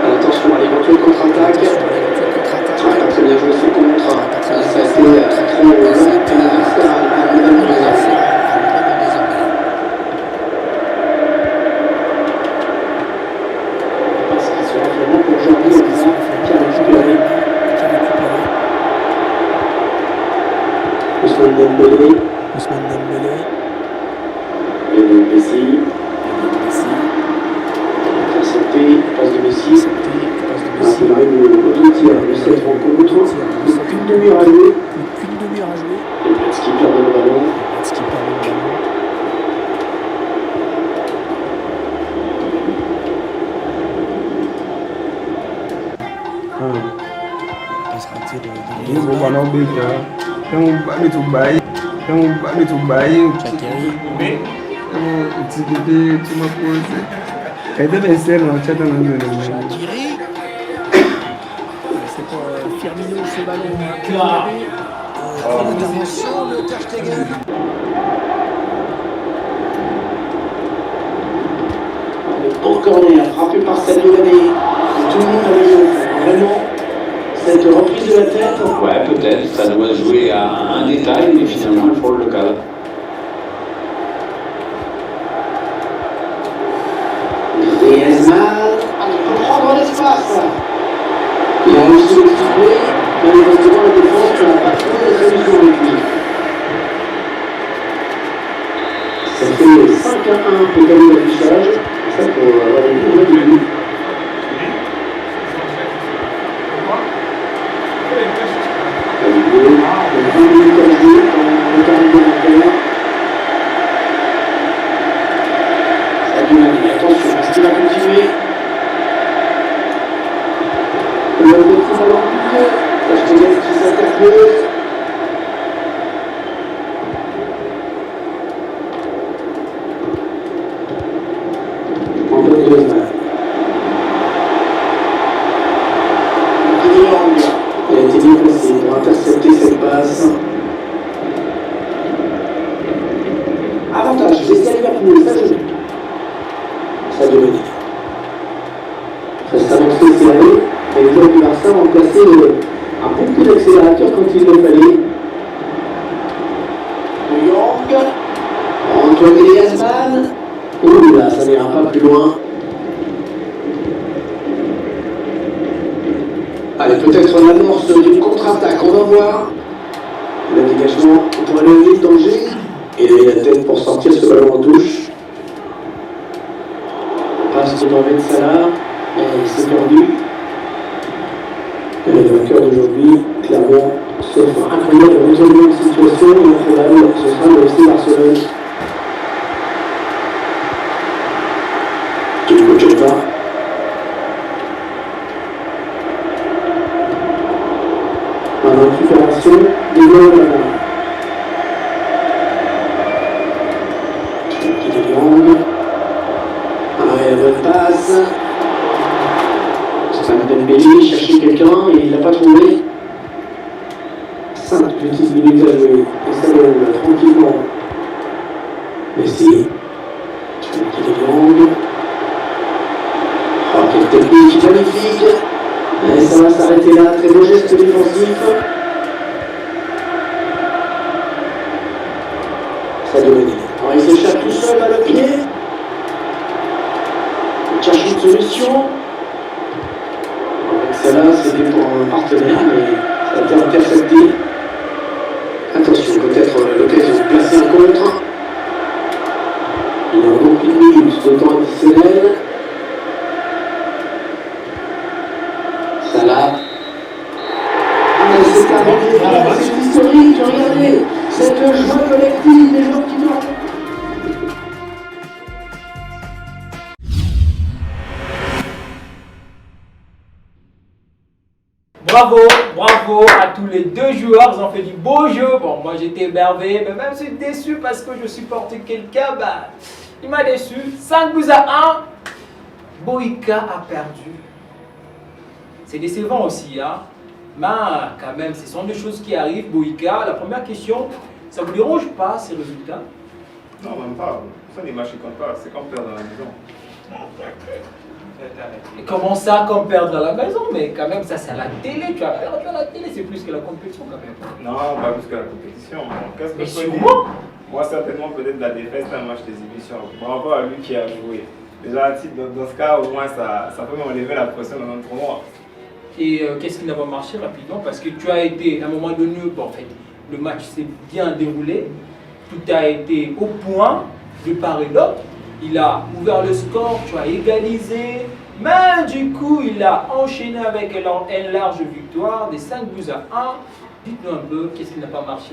[SPEAKER 4] Attention à l'éventuelle contre-attaque. Pas très bien joué ce contre. Ça a été trop long et l'adversaire a une bonne raison. Parce qu'il sera vraiment pour Jordi qui a récupéré. Ousmane Dembélé. Et Messi. Intercepté, passe de Messi. Il arrive au deux tiers de cette rencontre. Il n'y a qu'une demi-heure à jouer. Et Platski perd le ballon.
[SPEAKER 6] C'est pour Firmino ce ballon. Intervention de Ter Stegen.
[SPEAKER 4] Le bon corner frappé par Sadio Mané. Tout le monde avait vu vraiment cette reprise de la tête.
[SPEAKER 5] Ouais, peut-être, ça doit jouer à un détail, mais finalement, il faut le cadre.
[SPEAKER 4] Griezmann, il peut prendre l'espace. Il a réussi à l'expliquer, malheureusement la défense n'a pas trouvé de solution avec lui. Ça fait 5-1 pour gagner l'affichage. Ça pour avoir une nouvelle de but. Attention, est-ce qu'il va continuer? Le petit ballon qui s'interpose. coup d'accélérateur quand il le fallait. De Jong. Antoine Griezmann. Ouh là, ça n'ira pas plus loin. Allez, peut-être l'amorce d'une contre-attaque, on va voir. Le dégagement pour aller vite, danger. Et il a la tête pour sortir ce ballon en touche. Passe de Mohamed Salah. Et il s'est perdu. Et le vainqueur d'aujourd'hui, clairement, sauf un incroyable retournement de situation, incroyable, ce sera le FC Barcelone. Thiago Silva. En récupération, des goals à la main. De Jong. Allez, bonne passe. Dembélé chercher quelqu'un et il l'a pas trouvé. 5 petites minutes à jouer. Et ça roule tranquillement. Messi. Qui est longue. Oh, quelle technique magnifique. Et ça va s'arrêter là. Très beau geste défensif. Ça doit aider. Alors il s'échappe tout seul à le pied. Il cherche une solution. Celle-là, c'était pour un partenaire, mais ça a été intercepté. Attention, peut-être l'occasion de placer un contre. Il y a beaucoup de minutes de temps additionnel. Salah. Ah, c'est un c'est historique, regardez. Cette joie collective des gens qui dorment.
[SPEAKER 1] Bravo, bravo à tous les deux joueurs, ils ont fait du beau jeu. Bon, moi j'étais émerveillé, mais même je suis déçu parce que je supportais quelqu'un, bah, il m'a déçu. 5-1, Boïka a perdu. C'est décevant aussi, hein. Mais quand même, ce sont des choses qui arrivent. Boïka, la première question, ça vous dérange pas ces résultats?
[SPEAKER 2] Non, même pas. Ce sont des matchs qui comptent pas, c'est comme perdre à la maison.
[SPEAKER 1] Et comment ça, comme perdre à la maison? Mais quand même, ça c'est à la télé, tu as perdu à la télé, c'est plus que la compétition quand même.
[SPEAKER 2] Non, pas plus que la compétition. Qu'est-ce que
[SPEAKER 1] Mais
[SPEAKER 2] je peux dire?
[SPEAKER 1] sûrement.
[SPEAKER 2] Moi, certainement, peut-être la défaite, c'est un match d'exhibition. Bravo à lui qui a joué. Déjà, dans ce cas, au moins, ça peut m'enlever la pression dans notre tournoi.
[SPEAKER 1] Et qu'est-ce qui n'a pas marché rapidement? Parce que tu as été, à un moment donné, bon, en fait, le match s'est bien déroulé, tout a été au point de part et d'autre. Il a ouvert le score, tu as égalisé, mais du coup, il a enchaîné avec une large victoire des 5-1. Dites-nous un peu, qu'est-ce qui n'a pas marché?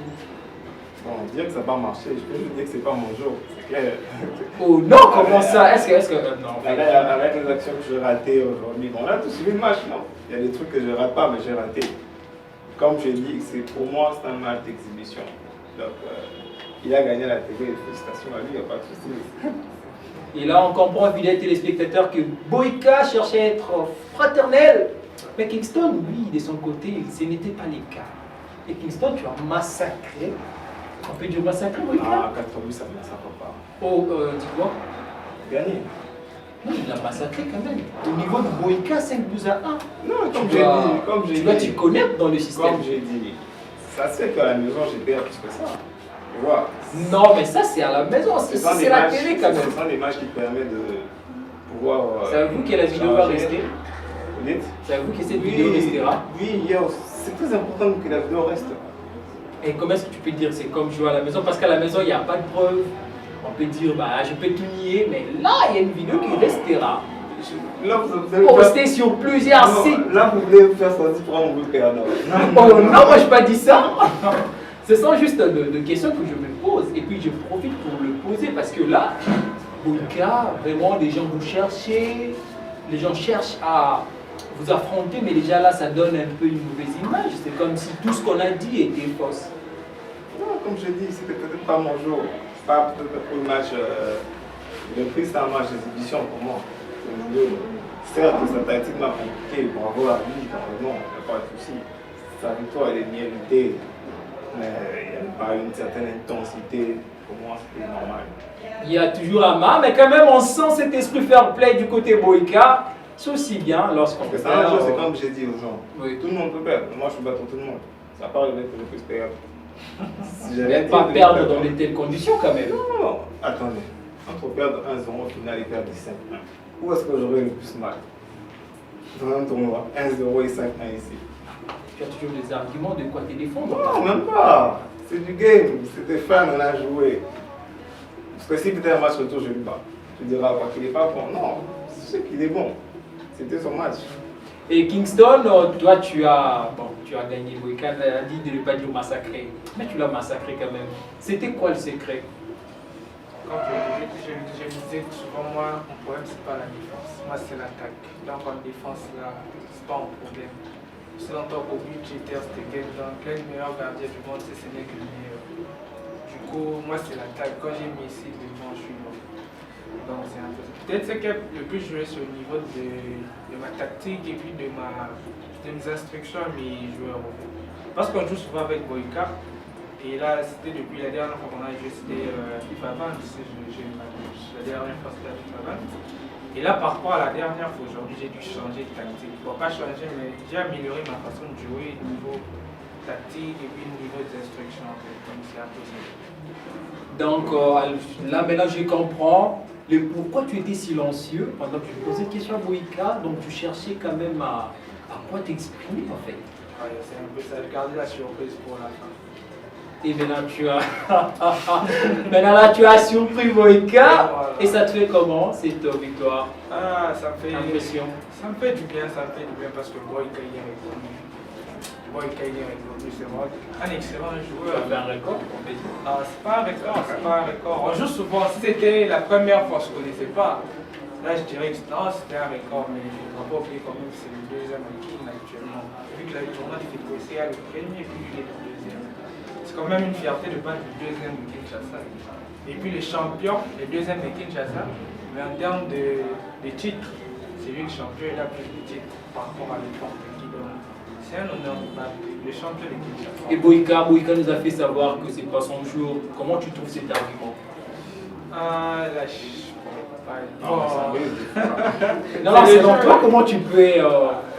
[SPEAKER 2] Bon, dire que ça n'a pas marché, je peux juste dire que c'est pas mon jour, c'est clair.
[SPEAKER 1] Oh non, comment ça? Est-ce que non, en fait,
[SPEAKER 2] avec les actions que j'ai ratées aujourd'hui, bon, on a tout suivi le match, non? Il y a des trucs que je ne rate pas, mais j'ai raté. Comme je dis, pour moi, c'est un match d'exhibition. Donc, il a gagné la télé, félicitations à lui, il n'y a pas de souci.
[SPEAKER 1] Et là, on comprend, fidèles téléspectateurs, que Boïka cherchait à être fraternel. Mais Kingston, lui, de son côté, ce n'était pas le cas. Et Kingston, tu as massacré. On peut dire massacré, Boïka?
[SPEAKER 2] Ah, 4 buts, ça ne massacre pas.
[SPEAKER 1] Oh, dis quoi?
[SPEAKER 2] Gagné.
[SPEAKER 1] Non, il a massacré quand même. Au niveau de Boïka, 5-1.
[SPEAKER 2] Non, comme j'ai dit,
[SPEAKER 1] tu connais dans le système.
[SPEAKER 2] Comme j'ai dit, ça se fait qu'à la maison, j'ai perdu plus que ça. Tu vois?
[SPEAKER 1] Non, mais ça, c'est à la maison. C'est la télé quand même.
[SPEAKER 2] Ce sont des matchs qui permettent de pouvoir.
[SPEAKER 1] Savez-vous que la vidéo va rester?
[SPEAKER 2] Dites?
[SPEAKER 1] Savez-vous que cette vidéo restera?
[SPEAKER 2] Oui, c'est très important que la vidéo reste.
[SPEAKER 1] Et comment est-ce que tu peux dire c'est comme jouer à la maison? Parce qu'à la maison, il n'y a pas de preuve. On peut dire, bah, je peux tout nier, mais là, il y a une vidéo qui restera.
[SPEAKER 2] Là, vous avez
[SPEAKER 1] postée sur plusieurs sites.
[SPEAKER 2] Là, vous voulez faire sortir pour un groupe perdant.
[SPEAKER 1] Oh non, moi, je n'ai pas dit ça. Ce sont juste de questions que je me pose. Et puis, je profite pour le poser parce que là, Boïka, vraiment, les gens vous cherchez, les gens cherchent à vous affronter, mais déjà là, ça donne un peu une mauvaise image. C'est comme si tout ce qu'on a dit était fausse.
[SPEAKER 2] Non, comme je dis, c'était peut-être pas mon jour. Pas peut-être le match. Le prix, c'est un match d'exhibition pour moi. Certes, sa tactique m'a compliqué. Bravo à lui, carrément, il n'y a pas de souci. Sa victoire, elle est méritée. Mais il n'y avait pas une certaine intensité. Pour moi, c'était normal.
[SPEAKER 1] Il y a toujours un mal, mais quand même, on sent cet esprit fair play du côté Boïka. C'est aussi bien lorsqu'on
[SPEAKER 2] Parce que c'est
[SPEAKER 1] perd.
[SPEAKER 2] un jeu, c'est comme j'ai dit aux gens.
[SPEAKER 1] Oui.
[SPEAKER 2] Tout le monde peut perdre. Moi, je suis battre tout le monde. Ça part le mec que je peux perdre. Si
[SPEAKER 1] Mais
[SPEAKER 2] j'avais
[SPEAKER 1] pas
[SPEAKER 2] été
[SPEAKER 1] perdre
[SPEAKER 2] de-
[SPEAKER 1] dans de telles conditions quand même.
[SPEAKER 2] Non, non, attendez. Entre perdre 1-0 au final et perdre 5-1, où est-ce que j'aurais le plus mal? Dans un tournoi, 1-0 et 5-1 ici.
[SPEAKER 1] Tu as toujours des arguments de quoi te défendre.
[SPEAKER 2] Non, même pas. C'est du game. C'était fun, on a joué. Parce que si peut-être un match retour, je lui bats. Tu diras pas qu'il n'est pas bon. Non, c'est qu'il est bon. C'était son match.
[SPEAKER 1] Et Kingston, toi tu as gagné. Boyka a dit de ne pas dire massacré. Mais tu l'as massacré quand même. C'était quoi le secret?
[SPEAKER 3] Comme je disais souvent, moi, mon problème, c'est pas la défense. Moi, c'est l'attaque. Donc, en défense, là, c'est pas un problème. C'est longtemps qu'au but, j'étais Stegen. Donc, le meilleur gardien du monde, c'est ce n'est que le meilleur. Du coup, moi, c'est l'attaque. Quand j'ai mis ici devant, je suis mort. Donc, c'est un peu ça. Peut-être ce qui a le plus joué sur le niveau de ma tactique et puis de mes instructions à mes joueurs. Parce qu'on joue souvent avec Boyka. Et là, c'était depuis la dernière fois qu'on a joué, c'était FIFA 20, la dernière fois c'était FIFA 20. Et là, par rapport à la dernière fois, aujourd'hui, j'ai dû changer de tactique. Bon, pas changer, mais j'ai amélioré ma façon de jouer au niveau tactique et puis au niveau des instructions. En fait. Donc, c'est un peu ça.
[SPEAKER 1] Donc là maintenant je comprends le pourquoi tu étais silencieux pendant que je posais une question à Boyka. Donc tu cherchais quand même à quoi t'exprimer en fait.
[SPEAKER 3] Ouais, c'est un peu ça, garder la surprise pour la fin.
[SPEAKER 1] Et maintenant tu as surpris Boyka.
[SPEAKER 3] Voilà.
[SPEAKER 1] Et ça te fait comment cette victoire?
[SPEAKER 3] Ah, ça me fait
[SPEAKER 1] Impression.
[SPEAKER 3] Ça me fait du bien, parce que Boyka il est reconnu. Boyka il est reconnu, c'est vrai. Un excellent
[SPEAKER 1] Tu
[SPEAKER 3] joueur.
[SPEAKER 1] as fait un record en fait.
[SPEAKER 3] Ah, c'est pas un record, c'est pas un record. On joue souvent, si c'était la première fois, je ne connaissais pas. Là, je dirais que non, c'était un record, mais je ne dois pas oublier quand même que c'est le deuxième ranking actuellement. Vu que le tournoi de Fédécossé a le premier, puis il est le deuxième. C'est quand même une fierté de battre le deuxième de Kinshasa. Et puis le champion, le deuxième de Kinshasa, mais en termes de titres, c'est lui le champion, il a plus de titres par rapport à l'époque. C'est un honneur de battre le champion de Kinshasa.
[SPEAKER 1] Et Boyka nous a fait savoir que c'est pas son jour. Comment tu trouves cet argument?
[SPEAKER 3] Ah, là, je pourrais pas.
[SPEAKER 1] Non, selon toi, comment tu peux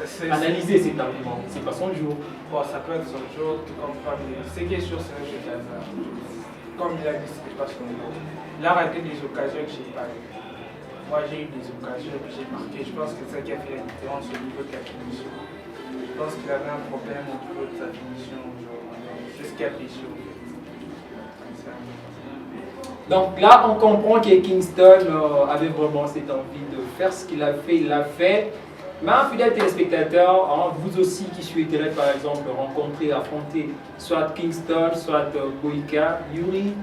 [SPEAKER 3] C'est-
[SPEAKER 1] analyser cet argument? C'est pas son jour.
[SPEAKER 3] Bon, ça peut être son jour, tout comme pas, mais ce qui est sûr, c'est un jeu d'hasard. Comme il a dit, c'était pas son jour. Il a raté des occasions que j'ai pas eues. Moi, j'ai eu des occasions et puis j'ai marqué. Je pense que c'est ça qui a fait la différence au niveau de la finition. Je pense qu'il avait un problème au niveau de sa finition. C'est ce qui a péché au fait. C'est un peu ça.
[SPEAKER 1] Donc là, on comprend que Kingston avait vraiment cette envie de faire ce qu'il a fait, il l'a fait. Mais un fidèle téléspectateur, vous aussi qui souhaiterez par exemple rencontrer, affronter soit Kingston, soit Boyka, Yuri,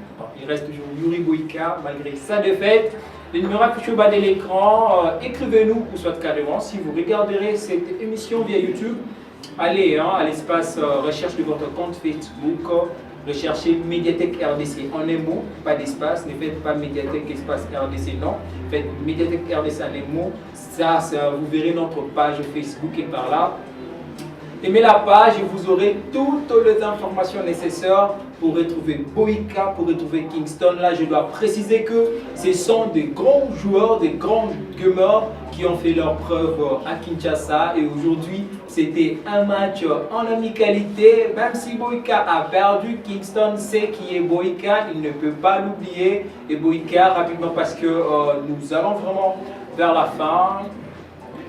[SPEAKER 1] il reste toujours Yuri Boyka malgré sa défaite. Le numéro affiché au bas de l'écran, écrivez-nous ou soit carrément si vous regarderez cette émission via YouTube. Allez à l'espace recherche de votre compte Facebook, recherchez Médiathèque RDC en un mot, pas d'espace, ne faites pas Médiathèque espace RDC, non, faites Médiathèque RDC en un mot, ça vous verrez notre page Facebook et par là. Aimez la page et vous aurez toutes les informations nécessaires pour retrouver Boyka, pour retrouver Kingston. Là, je dois préciser que ce sont des grands joueurs, des grands gamers qui ont fait leur preuve à Kinshasa. Et aujourd'hui, c'était un match en amicalité. Même si Boyka a perdu, Kingston sait qui est Boyka. Il ne peut pas l'oublier. Et Boyka, rapidement, parce que nous allons vraiment vers la fin,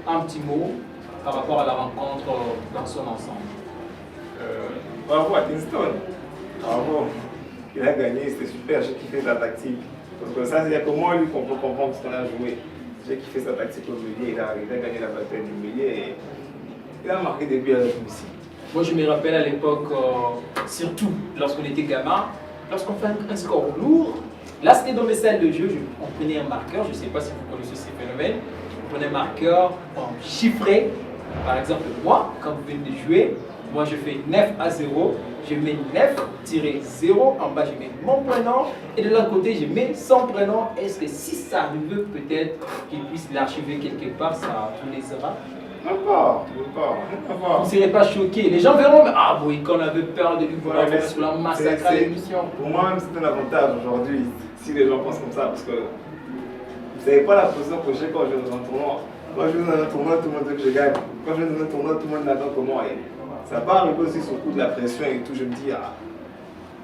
[SPEAKER 1] un petit mot par rapport à la rencontre dans son ensemble.
[SPEAKER 2] Bravo à Kingston. Bravo. Il a gagné, c'était super. J'ai kiffé sa tactique. Donc ça, c'est comment lui qu'on peut comprendre ce qu'on a joué. J'ai kiffé sa tactique au milieu. Il a gagné la bataille du milieu et il a marqué des buts avec Messi.
[SPEAKER 1] Moi, je me rappelle à l'époque, surtout lorsqu'on était gamin, lorsqu'on fait un score lourd, là c'était dans les salles de jeu, on prenait un marqueur, je ne sais pas si vous connaissez ce phénomène, on prenait un marqueur, on chiffrait. Par exemple, moi, quand vous venez de jouer, moi je fais 9-0, je mets 9-0, en bas je mets mon prénom, et de l'autre côté je mets son prénom. Est-ce que si ça arrive, peut-être qu'il puisse l'archiver quelque part, ça vous laissera? Vous ne serez pas choqués. Les gens verront, mais ah oui, qu'on avait peur de lui voir sur la massacre à l'émission.
[SPEAKER 2] Pour moi même c'est un avantage aujourd'hui, si les gens pensent comme ça, parce que vous ne savez pas la position que j'ai quand je joue dans un tournoi. Quand je vais dans un tournoi, tout le monde veut que je gagne. Quand je vais dans un tournoi, tout le monde m'attend comment. Et ça peut arriver aussi sur le coup de la pression et tout. Je me dis,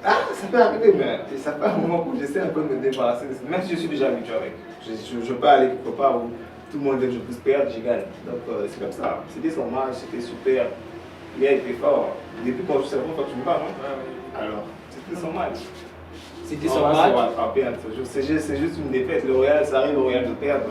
[SPEAKER 2] ça peut arriver, mais ça peut un moment où j'essaie un peu de me débarrasser. Même si je suis déjà habitué avec. Je veux pas aller quelque part où tout le monde veut que je puisse perdre, je gagne. Donc c'est comme ça. C'était son match, c'était super. Il a été fort. Depuis quand je sais pas, tu me parles, non? Alors, c'était son match.
[SPEAKER 1] C'était son match.
[SPEAKER 2] C'est juste une défaite. Le Real, ça arrive au Real de perdre.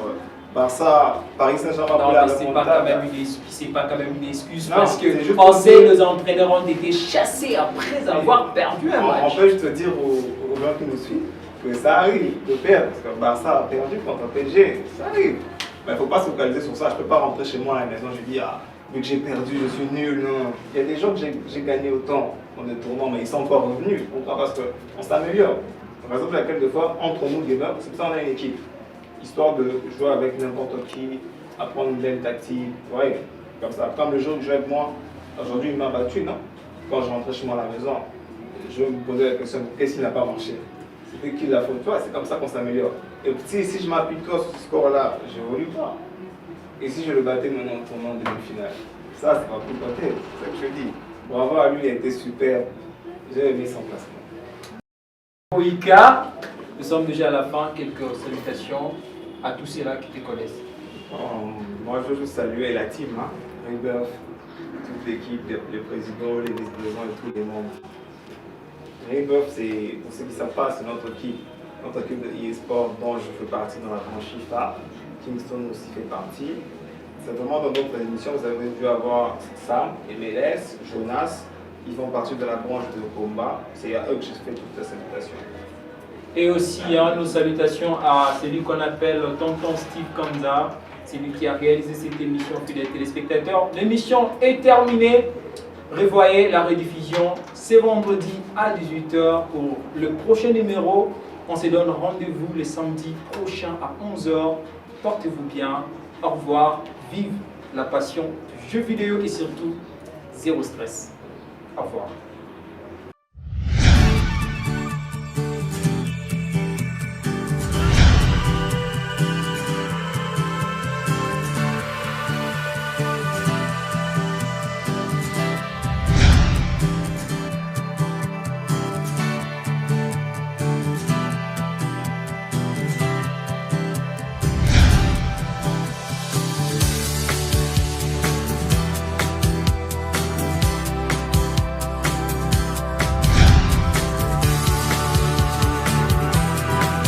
[SPEAKER 2] Barça, Paris Saint-Germain
[SPEAKER 1] Non,
[SPEAKER 2] pour la
[SPEAKER 1] mais c'est pas quand même une excuse, c'est pas quand même une excuse
[SPEAKER 2] Non,
[SPEAKER 1] parce
[SPEAKER 2] c'est
[SPEAKER 1] que
[SPEAKER 2] juste
[SPEAKER 1] on
[SPEAKER 2] pour
[SPEAKER 1] sait
[SPEAKER 2] dire-
[SPEAKER 1] nos entraîneurs ont été chassés après avoir perdu un
[SPEAKER 2] On
[SPEAKER 1] match.
[SPEAKER 2] peut juste dire aux gens qui nous suivent que ça arrive de perdre. Parce que Barça a perdu contre PSG. Ça arrive. Mais il ne faut pas se focaliser sur ça. Je ne peux pas rentrer chez moi à la maison. Je dis, vu que j'ai perdu, je suis nul. Non. Il y a des gens que j'ai gagné autant dans des tournois, mais ils sont encore revenus. Pourquoi? Parce qu'on s'améliore. Par exemple, il y a quelques fois, entre nous, gamers, c'est pour ça qu'on a une équipe. Histoire de jouer avec n'importe qui, apprendre une belle tactique. Ouais, comme ça. Comme le jour où je joue avec moi, aujourd'hui, il m'a battu, non? Quand je rentrais chez moi à la maison, je me posais la question, qu'est-ce qui n'a pas marché? C'était qui la faute? Toi, c'est comme ça qu'on s'améliore. Et si je m'applique sur ce score-là, je n'évolue pas. Et si je le battais maintenant au tournoi de demi-finale, ça, c'est pas plus côté. C'est ça que je dis. Bravo à lui, il a été super. J'ai aimé son placement.
[SPEAKER 1] Oika, nous sommes déjà à la fin. Quelques salutations à tous ceux-là qui te connaissent.
[SPEAKER 2] Moi, je veux juste saluer la team, hein. Rebirth, toute l'équipe, les présidents, les vice-présidents et tous les membres. Rebirth, c'est, pour ceux qui ne savent pas, c'est notre équipe de e-sport dont je fais partie dans la branche FIFA. Kingston aussi fait partie. C'est vraiment dans notre émission, vous avez dû avoir Sam, MLS, Jonas, ils font partie de la branche de combat. C'est à eux que je fais toutes les salutations.
[SPEAKER 1] Et aussi, nos salutations à celui qu'on appelle Tonton Steve Kanza, celui qui a réalisé cette émission, fidèles téléspectateurs. L'émission est terminée. Revoyez la rediffusion ce vendredi à 18h pour le prochain numéro. On se donne rendez-vous le samedi prochain à 11h. Portez-vous bien. Au revoir. Vive la passion du jeu vidéo et surtout, zéro stress. Au revoir.